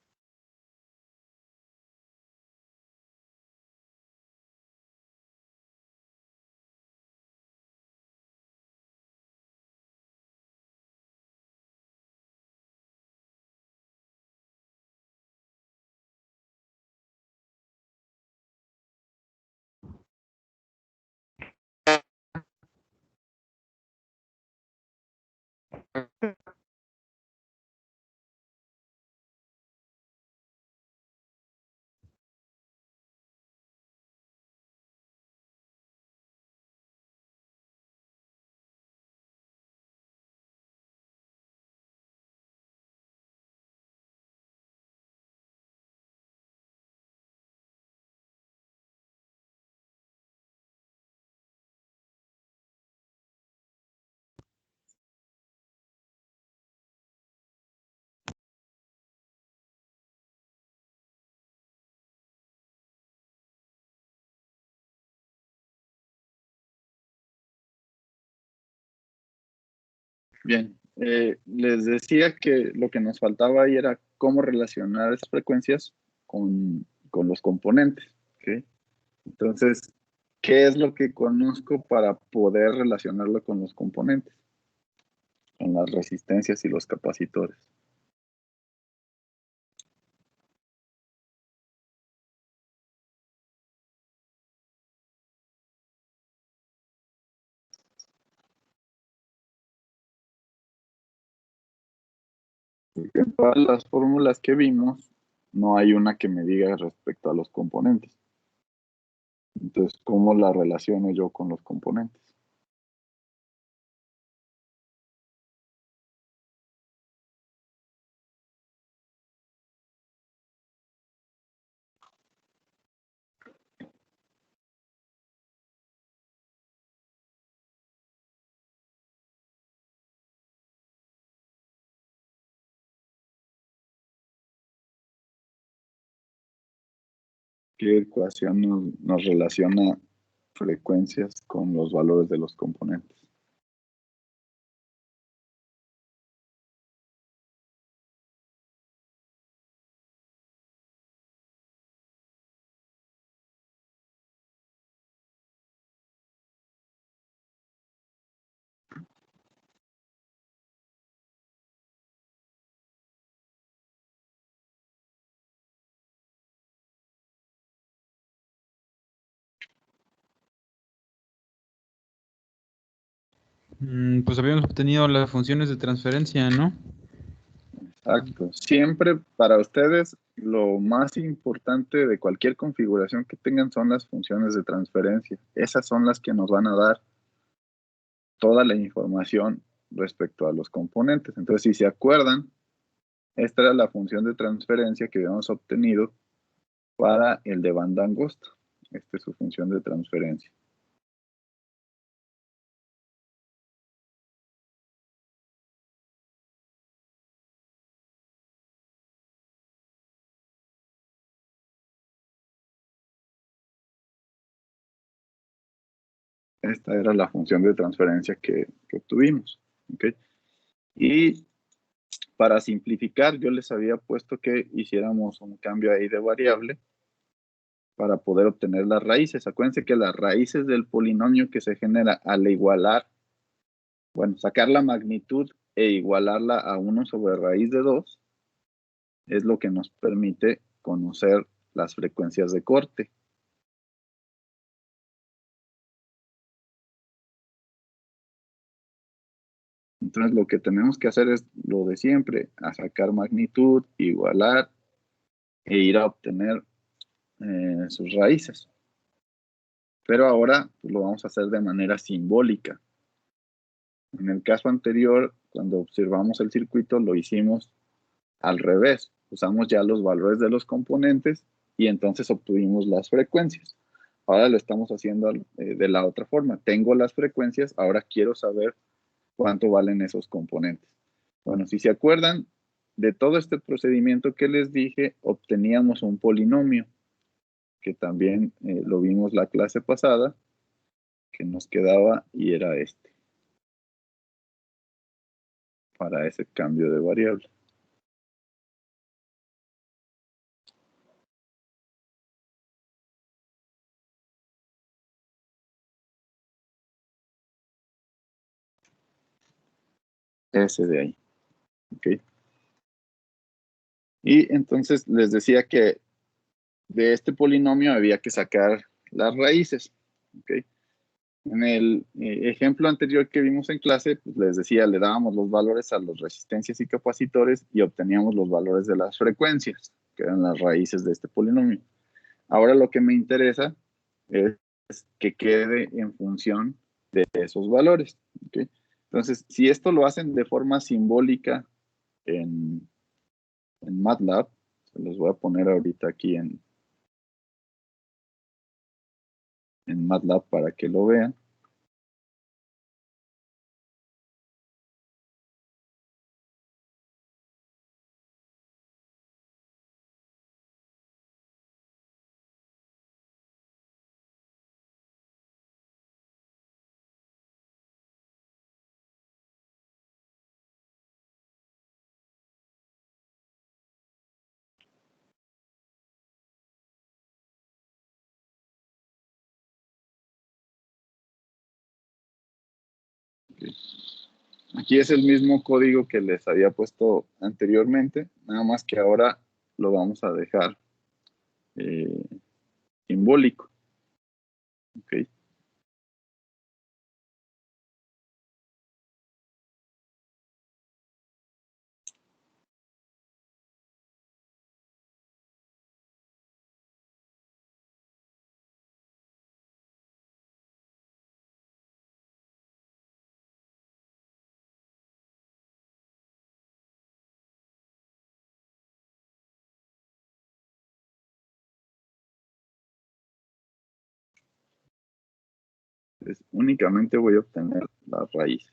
Bien, les decía que lo que nos faltaba ahí era cómo relacionar esas frecuencias con los componentes. ¿Ok? Entonces, ¿qué es lo que conozco para poder relacionarlo con los componentes? Con las resistencias y los capacitores. En todas las fórmulas que vimos, no hay una que me diga respecto a los componentes. Entonces, ¿cómo la relaciono yo con los componentes? ¿Qué ecuación nos relaciona frecuencias con los valores de los componentes? Pues habíamos obtenido las funciones de transferencia, ¿no? Exacto. Siempre para ustedes lo más importante de cualquier configuración que tengan son las funciones de transferencia. Esas son las que nos van a dar toda la información respecto a los componentes. Entonces, si se acuerdan, esta era la función de transferencia que habíamos obtenido para el de banda angosta. Esta es su función de transferencia. Esta era la función de transferencia que obtuvimos. ¿Okay? Y para simplificar, yo les había puesto que hiciéramos un cambio ahí de variable para poder obtener las raíces. Acuérdense que las raíces del polinomio que se genera al igualar, bueno, sacar la magnitud e igualarla a 1 sobre raíz de 2, es lo que nos permite conocer las frecuencias de corte. Entonces lo que tenemos que hacer es lo de siempre, a sacar magnitud, igualar e ir a obtener sus raíces. Pero ahora pues, lo vamos a hacer de manera simbólica. En el caso anterior, cuando observamos el circuito, lo hicimos al revés. Usamos ya los valores de los componentes y entonces obtuvimos las frecuencias. Ahora lo estamos haciendo de la otra forma. Tengo las frecuencias, ahora quiero saber cuánto valen esos componentes. Bueno, si se acuerdan de todo este procedimiento que les dije, obteníamos un polinomio, que también lo vimos la clase pasada, que nos quedaba y era este, para ese cambio de variable. Ese de ahí. ¿Okay? Y entonces les decía que de este polinomio había que sacar las raíces. ¿Okay? En el ejemplo anterior que vimos en clase, pues les decía, le dábamos los valores a las resistencias y capacitores y obteníamos los valores de las frecuencias, que eran las raíces de este polinomio. Ahora lo que me interesa es que quede en función de esos valores. ¿Okay? Entonces, si esto lo hacen de forma simbólica en MATLAB, se los voy a poner ahorita aquí en MATLAB para que lo vean. Okay. Aquí es el mismo código que les había puesto anteriormente, nada más que ahora lo vamos a dejar simbólico. ¿Okay? Entonces, únicamente voy a obtener las raíces.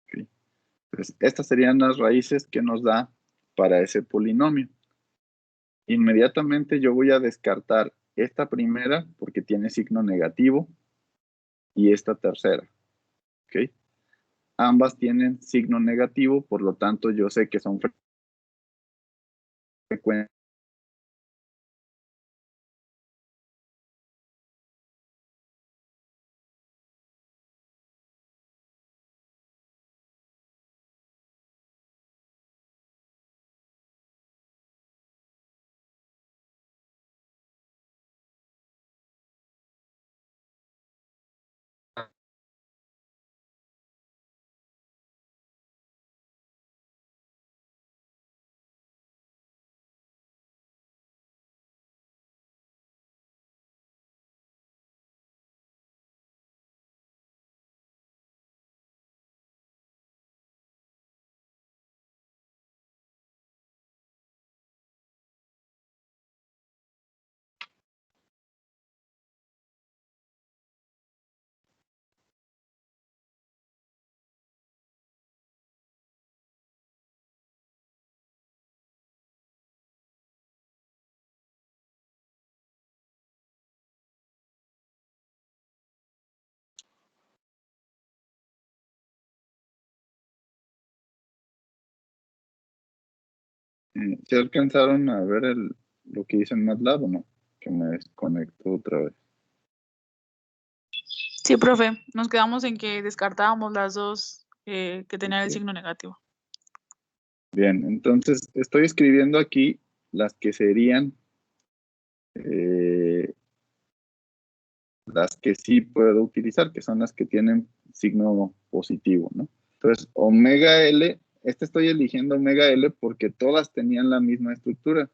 ¿Okay? Entonces, estas serían las raíces que nos da para ese polinomio. inmediatamente yo voy a descartar esta primera porque tiene signo negativo y esta tercera. ¿Ok? Ambas tienen signo negativo, por lo tanto yo sé que son frecuencias. ¿Se alcanzaron a ver lo que hice en MATLAB o no? Que me desconectó otra vez. Sí, profe, nos quedamos en que descartábamos las dos que tenían el Ok. signo negativo. Bien, entonces estoy escribiendo aquí las que serían las que sí puedo utilizar, que son las que tienen signo positivo, ¿no? Entonces, omega L, estoy eligiendo omega L porque todas tenían la misma estructura.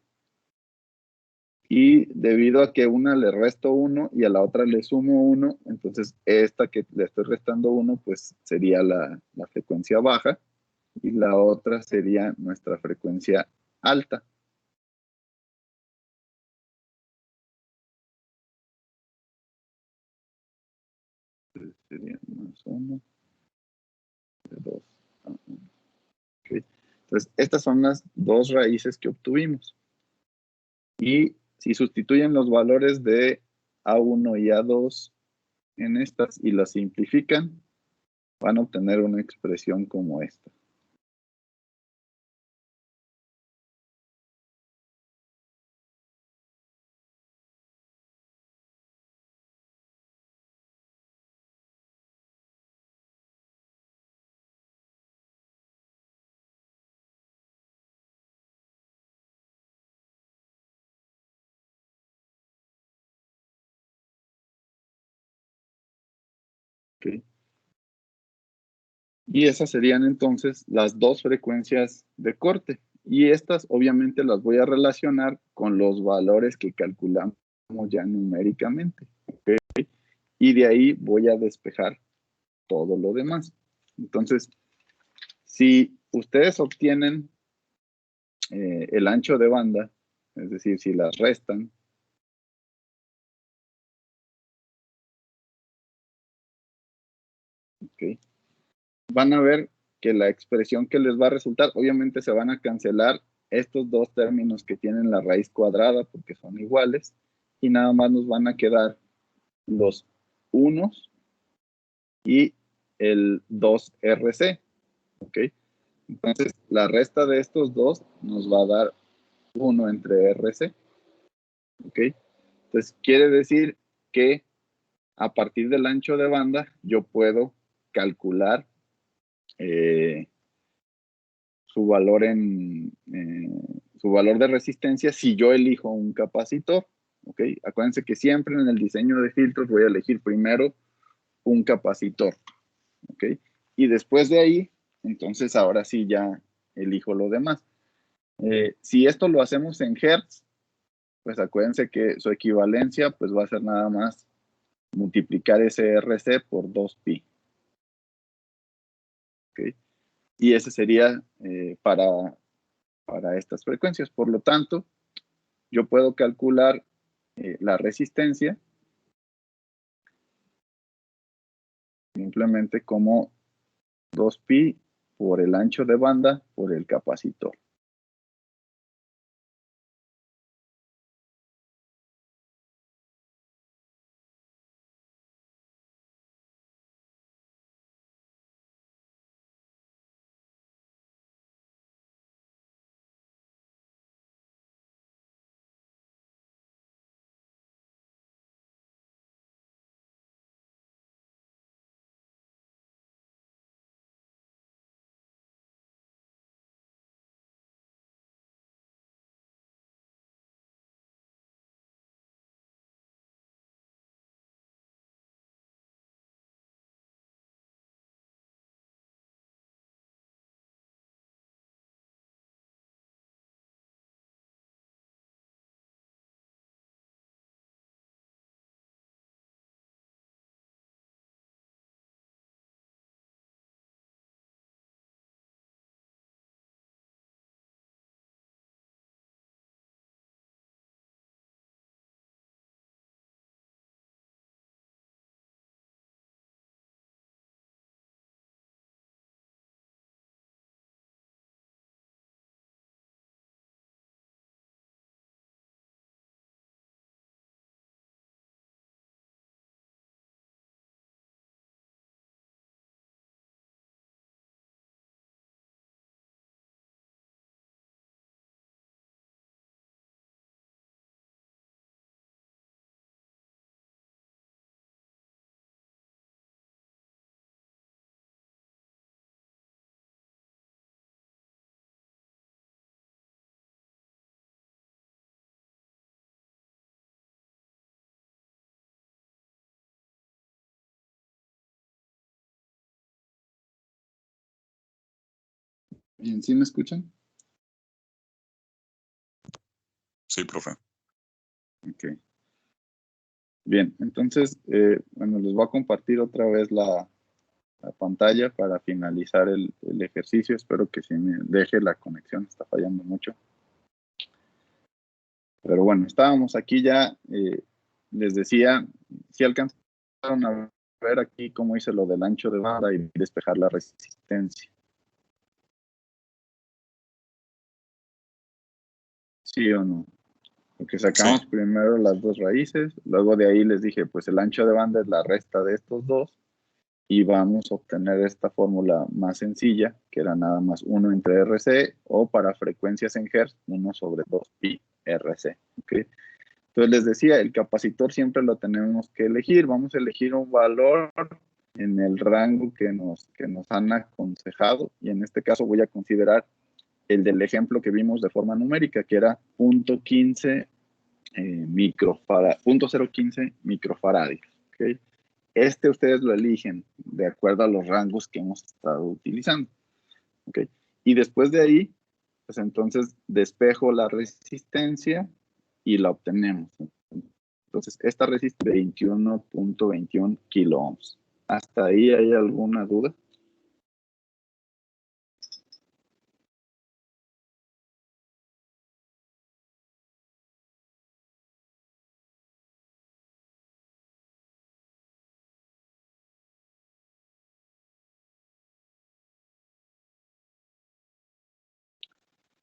Y debido a que una le resto 1 y a la otra le sumo 1, entonces esta que le estoy restando 1, pues sería la frecuencia baja y la otra sería nuestra frecuencia alta. Entonces sería más 1 de 2 a 1. Okay. Entonces, estas son las dos raíces que obtuvimos. Y si sustituyen los valores de A1 y A2 en estas y las simplifican, van a obtener una expresión como esta. ¿Okay? Y esas serían entonces las dos frecuencias de corte. Y estas obviamente las voy a relacionar con los valores que calculamos ya numéricamente. ¿Okay? Y de ahí voy a despejar todo lo demás. Entonces, si ustedes obtienen el ancho de banda, es decir, si las restan, ¿okay? Van a ver que la expresión que les va a resultar, obviamente se van a cancelar estos dos términos que tienen la raíz cuadrada porque son iguales y nada más nos van a quedar los unos y el 2RC, ¿ok? Entonces, la resta de estos dos nos va a dar 1 entre RC, ¿ok? Entonces, quiere decir que a partir del ancho de banda yo puedo calcular su valor su valor de resistencia si yo elijo un capacitor. ¿Ok? Acuérdense que siempre en el diseño de filtros voy a elegir primero un capacitor. ¿Ok? Y después de ahí, entonces ahora sí ya elijo lo demás. Si esto lo hacemos en Hertz, pues acuérdense que su equivalencia pues va a ser nada más multiplicar ese RC por 2pi. ¿Ok? Y ese sería para estas frecuencias. Por lo tanto, yo puedo calcular la resistencia simplemente como 2pi por el ancho de banda por el capacitor. Bien, ¿sí me escuchan? Sí, profe. Ok. Bien, entonces, bueno, les voy a compartir otra vez la pantalla para finalizar el ejercicio. Espero que sí me deje la conexión, está fallando mucho. Pero bueno, estábamos aquí ya, les decía, si alcanzaron a ver aquí cómo hice lo del ancho de banda y despejar la resistencia. ¿Sí o no? Porque sacamos primero las dos raíces, luego de ahí les dije, pues el ancho de banda es la resta de estos dos, y vamos a obtener esta fórmula más sencilla, que era nada más 1 entre RC, o para frecuencias en Hertz, 1 sobre 2pi RC. ¿Okay? Entonces les decía, el capacitor siempre lo tenemos que elegir. Vamos a elegir un valor en el rango que nos han aconsejado, y en este caso voy a considerar el del ejemplo que vimos de forma numérica, que era 0.15 0.015 microfaradios. ¿Okay? Este ustedes lo eligen de acuerdo a los rangos que hemos estado utilizando. ¿Okay? Y después de ahí, pues entonces despejo la resistencia y la obtenemos. Entonces, esta resiste 21.21 kilo ohms. ¿Hasta ahí hay alguna duda?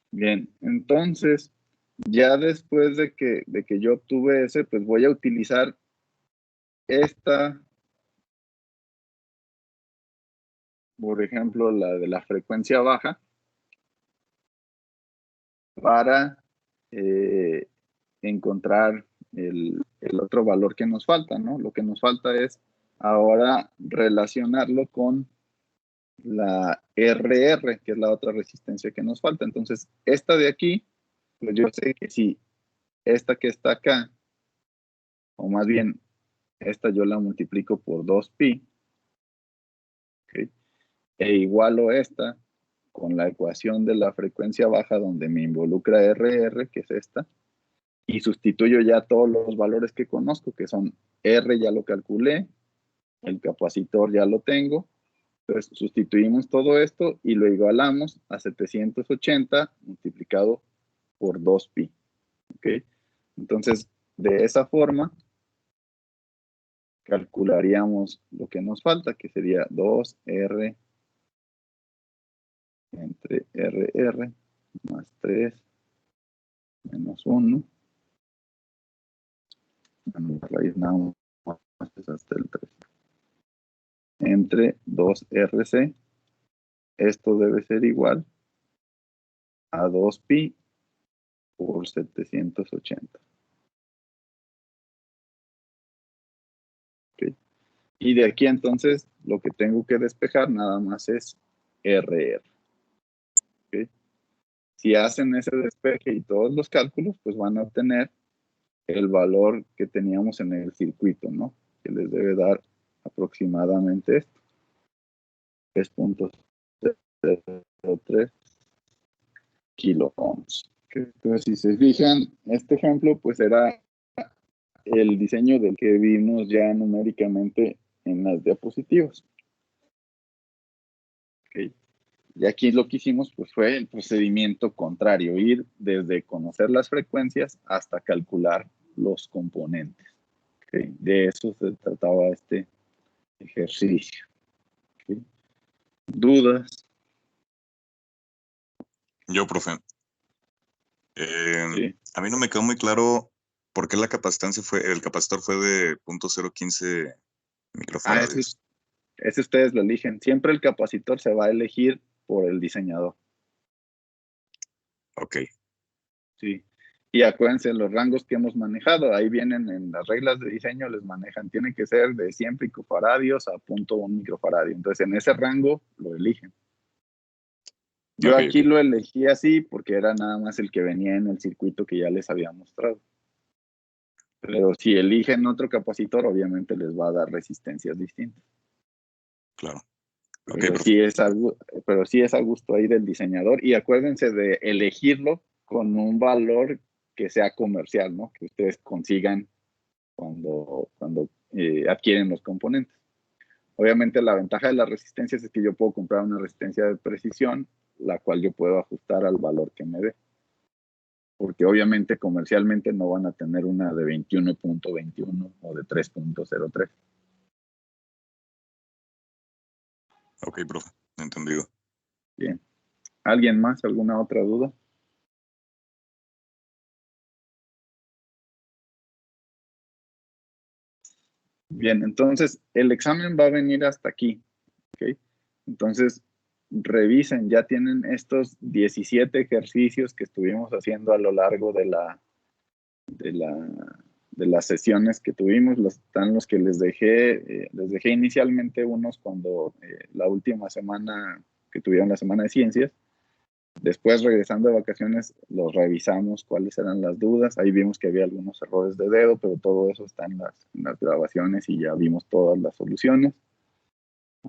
Bien, entonces, ya después de que yo obtuve ese, pues voy a utilizar esta, por ejemplo, la de la frecuencia baja, para encontrar el otro valor que nos falta, ¿no? Lo que nos falta es ahora relacionarlo con la RR, que es la otra resistencia que nos falta. Entonces, esta de aquí, pues yo sé que si esta que está acá, o más bien, esta yo la multiplico por 2pi, ¿okay? E igualo esta con la ecuación de la frecuencia baja donde me involucra RR, que es esta, y sustituyo ya todos los valores que conozco, que son R ya lo calculé, el capacitor ya lo tengo. Entonces sustituimos todo esto y lo igualamos a 780 multiplicado por 2pi. ¿Okay? Entonces, de esa forma, calcularíamos lo que nos falta, que sería 2R entre RR más 3 menos 1. Bueno, la raíz nada más es hasta el 3. Entre 2RC. Esto debe ser igual a 2pi por 780. ¿Okay? Y de aquí entonces lo que tengo que despejar nada más es RR. ¿Okay? Si hacen ese despeje y todos los cálculos, pues van a obtener el valor que teníamos en el circuito, ¿no? Que les debe dar aproximadamente esto. 3.03 kilo ohms. Entonces, si se fijan, este ejemplo pues era el diseño del que vimos ya numéricamente en las diapositivas. Okay. Y aquí lo que hicimos pues fue el procedimiento contrario, ir desde conocer las frecuencias hasta calcular los componentes. Okay. De eso se trataba este ejercicio. Okay. ¿Dudas? Yo, profe. Sí. A mí no me quedó muy claro por qué el capacitor fue de 0.015 microfaradios. Ese ustedes lo eligen. Siempre el capacitor se va a elegir por el diseñador. Ok. Sí. Y acuérdense los rangos que hemos manejado. Ahí vienen en las reglas de diseño, les manejan. Tiene que ser de 100 picofaradios a 0.1 microfaradio. Entonces, en ese rango lo eligen. Yo Ok, aquí ok. lo elegí así porque era nada más el que venía en el circuito que ya les había mostrado. Pero si eligen otro capacitor, obviamente les va a dar resistencias distintas. Claro. Ok, Pero profe. sí es a gusto ahí del diseñador. Y acuérdense de elegirlo con un valor que sea comercial, ¿no? Que ustedes consigan cuando adquieren los componentes. Obviamente la ventaja de las resistencias es que yo puedo comprar una resistencia de precisión, la cual yo puedo ajustar al valor que me dé. Porque obviamente comercialmente no van a tener una de 21.21 o de 3.03. Ok, profe, entendido. Bien. ¿Alguien más? ¿Alguna otra duda? Bien, entonces el examen va a venir hasta aquí. ¿Okay? Entonces, revisen, ya tienen estos 17 ejercicios que estuvimos haciendo a lo largo de las sesiones que tuvimos. Están los que les dejé inicialmente unos cuando la última semana que tuvieron la semana de ciencias. Después, regresando de vacaciones, los revisamos cuáles eran las dudas. Ahí vimos que había algunos errores de dedo, pero todo eso está en las grabaciones y ya vimos todas las soluciones.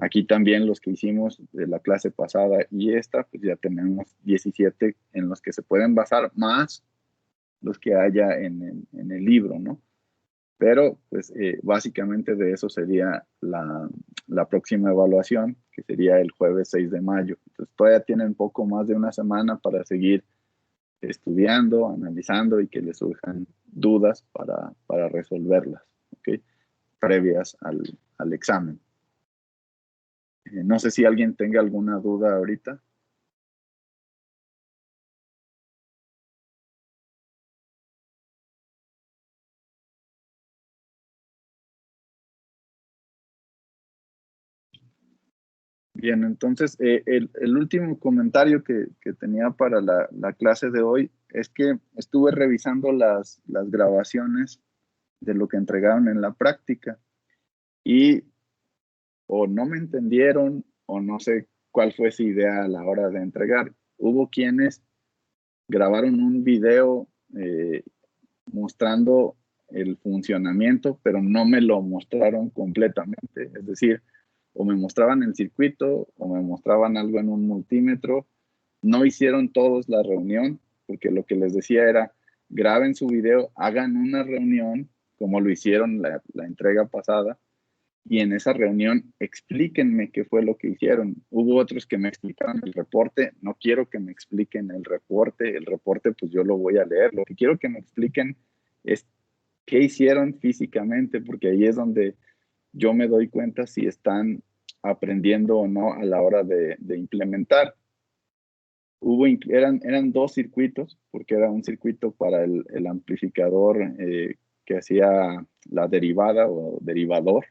Aquí también los que hicimos de la clase pasada y esta, pues ya tenemos 17 en los que se pueden basar, más los que haya en el libro, ¿no? Pero, pues, básicamente de eso sería la próxima evaluación, que sería el jueves 6 de mayo. Entonces, todavía tienen poco más de una semana para seguir estudiando, analizando y que les surjan dudas para resolverlas, ¿ok? Previas al examen. No sé si alguien tenga alguna duda ahorita. Bien, entonces el último comentario que tenía para la clase de hoy es que estuve revisando las grabaciones de lo que entregaron en la práctica y o no me entendieron o no sé cuál fue su idea a la hora de entregar. Hubo quienes grabaron un video mostrando el funcionamiento, pero no me lo mostraron completamente. Es decir, o me mostraban el circuito o me mostraban algo en un multímetro. No hicieron todos la reunión, porque lo que les decía era, graben su video, hagan una reunión, como lo hicieron la entrega pasada, y en esa reunión explíquenme qué fue lo que hicieron. Hubo otros que me explicaron el reporte, no quiero que me expliquen el reporte pues yo lo voy a leer. Lo que quiero que me expliquen es qué hicieron físicamente, porque ahí es donde yo me doy cuenta si están aprendiendo o no a la hora de implementar. Eran dos circuitos, porque era un circuito para el amplificador que hacía la derivada o derivador,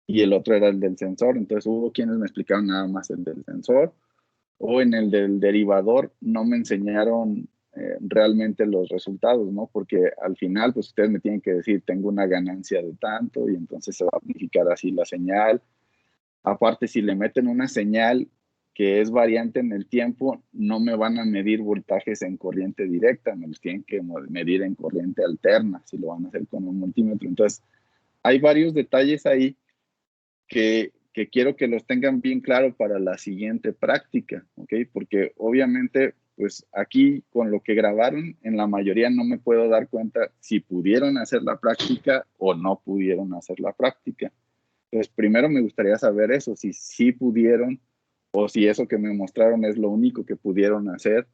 y el otro era el del sensor. Entonces hubo quienes me explicaron nada más el del sensor, o en el del derivador no me enseñaron realmente los resultados, ¿no? Porque al final, pues ustedes me tienen que decir, tengo una ganancia de tanto, y entonces se va a amplificar así la señal. Aparte, si le meten una señal que es variante en el tiempo, no me van a medir voltajes en corriente directa, me los tienen que medir en corriente alterna, si lo van a hacer con un multímetro. Entonces, hay varios detalles ahí que quiero que los tengan bien claro para la siguiente práctica, ¿ok? Porque obviamente, pues aquí con lo que grabaron, en la mayoría no me puedo dar cuenta si pudieron hacer la práctica o no pudieron hacer la práctica. Entonces, primero me gustaría saber eso, si sí pudieron o si eso que me mostraron es lo único que pudieron hacer,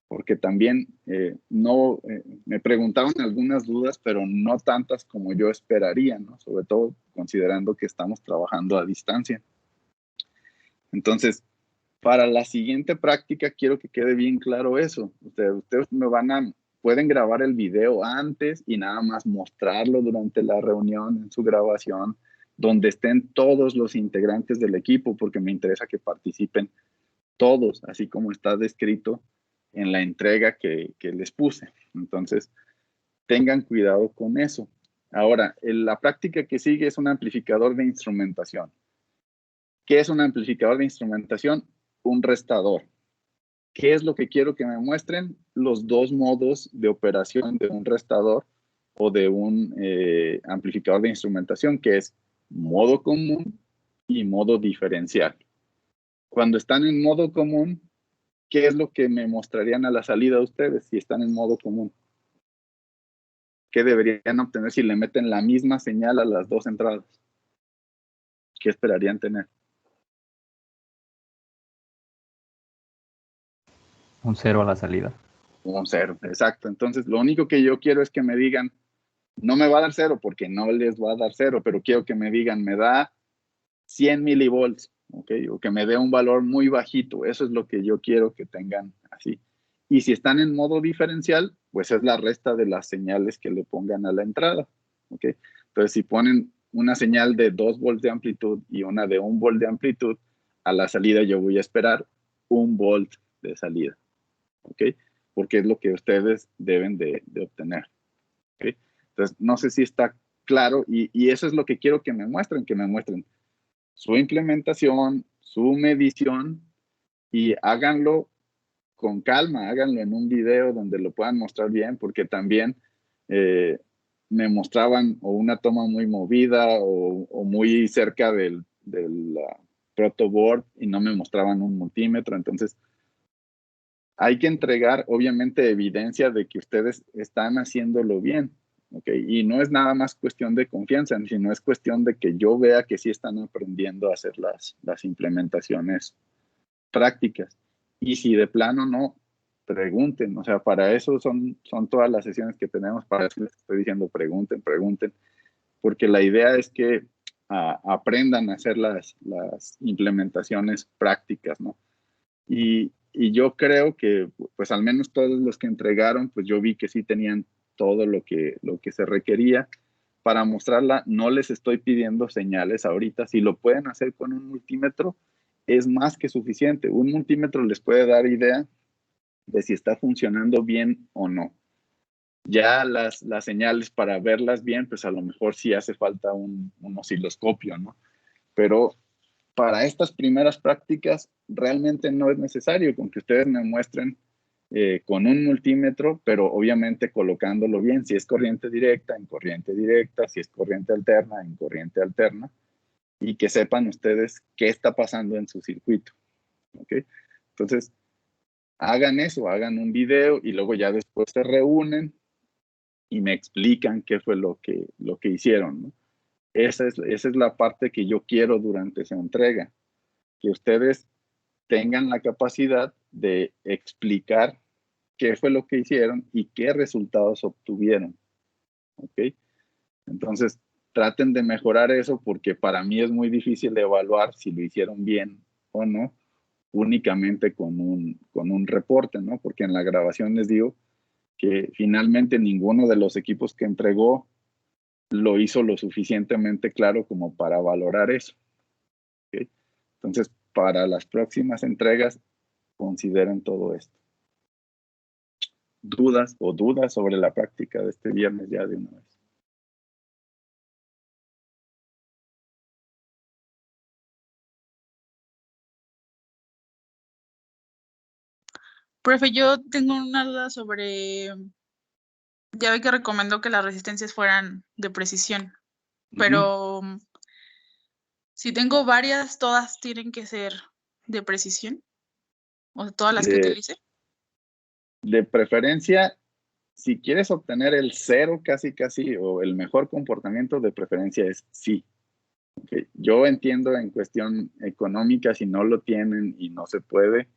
porque también me preguntaban algunas dudas, pero no tantas como yo esperaría, ¿no? Sobre todo considerando que estamos trabajando a distancia. Entonces, para la siguiente práctica quiero que quede bien claro eso. Ustedes pueden grabar el video antes y nada más mostrarlo durante la reunión en su grabación, donde estén todos los integrantes del equipo, porque me interesa que participen todos, así como está descrito en la entrega que les puse. Entonces, tengan cuidado con eso. Ahora, la práctica que sigue es un amplificador de instrumentación. ¿Qué es un amplificador de instrumentación? Un restador. ¿Qué es lo que quiero que me muestren? Los dos modos de operación de un restador o de un amplificador de instrumentación, que es modo común y modo diferencial. Cuando están en modo común, ¿qué es lo que me mostrarían a la salida ustedes si están en modo común? ¿Qué deberían obtener si le meten la misma señal a las dos entradas? ¿Qué esperarían tener? Un 0 a la salida. Un 0, exacto. Entonces, lo único que yo quiero es que me digan, no me va a dar 0 porque no les va a dar 0, pero quiero que me digan, me da 100 milivolts, ¿ok? O que me dé un valor muy bajito. Eso es lo que yo quiero que tengan así. Y si están en modo diferencial, pues es la resta de las señales que le pongan a la entrada, ¿ok? Entonces, si ponen una señal de 2 volts de amplitud y una de 1 volt de amplitud, a la salida yo voy a esperar 1 volt de salida, ¿ok? Porque es lo que ustedes deben de obtener, ¿ok? Entonces, no sé si está claro y eso es lo que quiero que me muestren su implementación, su medición y háganlo con calma, háganlo en un video donde lo puedan mostrar bien, porque también me mostraban o una toma muy movida o muy cerca del protoboard y no me mostraban un multímetro. Entonces, hay que entregar, obviamente, evidencia de que ustedes están haciéndolo bien, ¿ok? Y no es nada más cuestión de confianza, sino es cuestión de que yo vea que sí están aprendiendo a hacer las implementaciones prácticas. Y si de plano no, pregunten. O sea, para eso son todas las sesiones que tenemos, para eso les estoy diciendo, pregunten, porque la idea es que aprendan a hacer las implementaciones prácticas, ¿no? Y yo creo que, pues al menos todos los que entregaron, pues yo vi que sí tenían todo lo que se requería para mostrarla. No les estoy pidiendo señales ahorita. Si lo pueden hacer con un multímetro, es más que suficiente. Un multímetro les puede dar idea de si está funcionando bien o no. Ya las señales para verlas bien, pues a lo mejor sí hace falta un osciloscopio, ¿no? Pero para estas primeras prácticas realmente no es necesario, con que ustedes me muestren con un multímetro, pero obviamente colocándolo bien, si es corriente directa, en corriente directa, si es corriente alterna, en corriente alterna, y que sepan ustedes qué está pasando en su circuito, ¿ok? Entonces, hagan eso, hagan un video y luego ya después se reúnen y me explican qué fue lo que hicieron, ¿no? Esa es la parte que yo quiero durante esa entrega, que ustedes tengan la capacidad de explicar qué fue lo que hicieron y qué resultados obtuvieron, ¿ok? Entonces, traten de mejorar eso porque para mí es muy difícil evaluar si lo hicieron bien o no únicamente con un reporte, ¿no? Porque en la grabación les digo que finalmente ninguno de los equipos que entregó lo hizo lo suficientemente claro como para valorar eso, ¿ok? Entonces, para las próximas entregas, consideren todo esto. ¿Dudas sobre la práctica de este viernes ya de una vez? Profe, yo tengo una duda sobre, ya ve que recomendó que las resistencias fueran de precisión, pero si tengo varias, todas tienen que ser de precisión, o sea, todas las que utilice. De preferencia, si quieres obtener el 0 casi, o el mejor comportamiento, de preferencia es sí. Okay. Yo entiendo en cuestión económica, si no lo tienen y no se puede,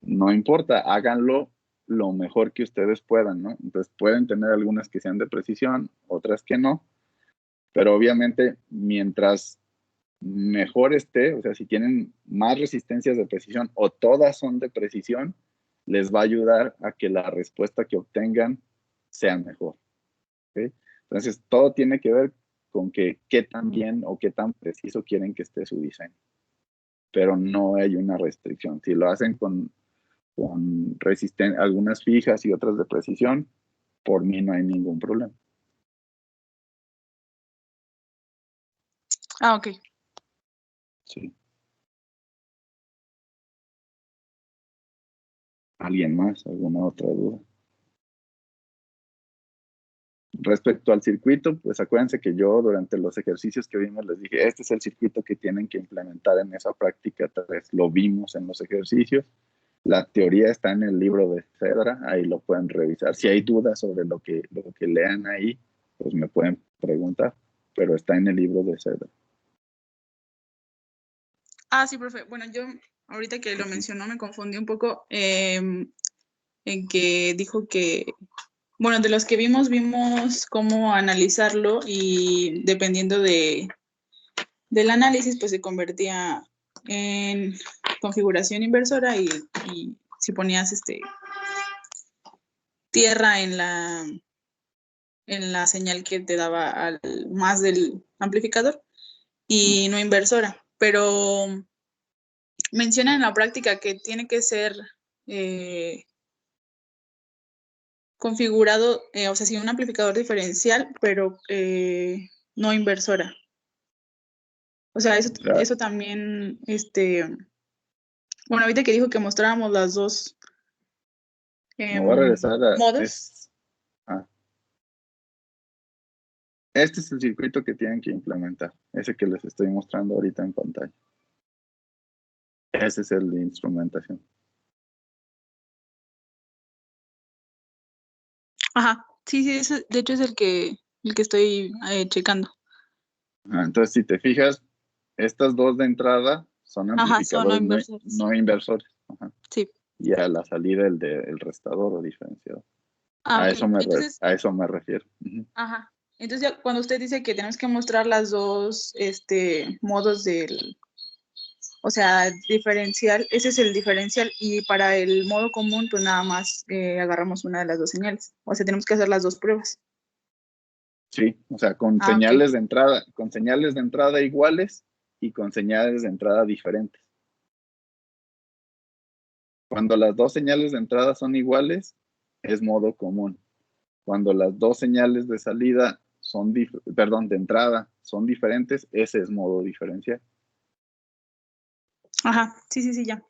no importa, háganlo lo mejor que ustedes puedan, ¿no? Entonces pueden tener algunas que sean de precisión, otras que no, pero obviamente mientras mejor esté, o sea, si tienen más resistencias de precisión o todas son de precisión, les va a ayudar a que la respuesta que obtengan sea mejor. ¿Okay? Entonces, todo tiene que ver con qué tan bien o qué tan preciso quieren que esté su diseño. Pero no hay una restricción. Si lo hacen con algunas fijas y otras de precisión, por mí no hay ningún problema. Ah, ok. Sí. ¿Alguien más? ¿Alguna otra duda? Respecto al circuito, pues acuérdense que yo durante los ejercicios que vimos les dije, este es el circuito que tienen que implementar en esa práctica 3. Lo vimos en los ejercicios. La teoría está en el libro de Cedra, ahí lo pueden revisar. Si hay dudas sobre lo que lean ahí, pues me pueden preguntar, pero está en el libro de Cedra. Ah, sí, profe. Bueno, yo ahorita que lo mencionó me confundí un poco en que dijo que, bueno, de los que vimos cómo analizarlo y dependiendo del análisis, pues se convertía en configuración inversora y si ponías tierra en la señal que te daba más del amplificador y no inversora. Pero menciona en la práctica que tiene que ser configurado, o sea, sí, un amplificador diferencial, pero no inversora. O sea, eso también, bueno, ahorita que dijo que mostráramos las dos Me voy a regresar a... modos. Este es el circuito que tienen que implementar, ese que les estoy mostrando ahorita en pantalla. Ese es el de instrumentación. Ajá, sí, de hecho es el que estoy checando. Entonces, si te fijas, estas dos de entrada son amplificadores no inversores. Ajá. Sí. Y a la salida el restador o diferenciador. Ah, a, okay. a eso me refiero. Ajá. Entonces, ya cuando usted dice que tenemos que mostrar las dos modos o sea, diferencial, ese es el diferencial, y para el modo común, pues nada más agarramos una de las dos señales. O sea, tenemos que hacer las dos pruebas. Sí, o sea, con señales de entrada iguales y con señales de entrada diferentes. Cuando las dos señales de entrada son iguales, es modo común. Cuando las dos señales de salida de entrada son diferentes, ese es modo diferencial. Ajá, sí, ya.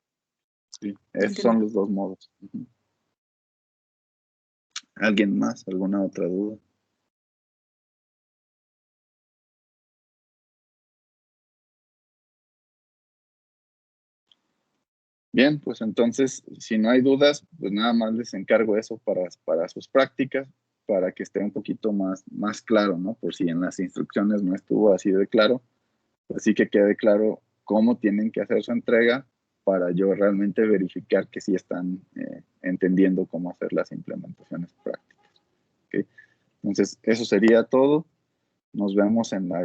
Sí, esos son los dos modos. ¿Alguien más? ¿Alguna otra duda? Bien, pues entonces, si no hay dudas, pues nada más les encargo eso para sus prácticas, para que esté un poquito más claro, ¿no? Por si en las instrucciones no estuvo así de claro, pues sí que quede claro cómo tienen que hacer su entrega para yo realmente verificar que sí están entendiendo cómo hacer las implementaciones prácticas. ¿Okay? Entonces, eso sería todo. Nos vemos en la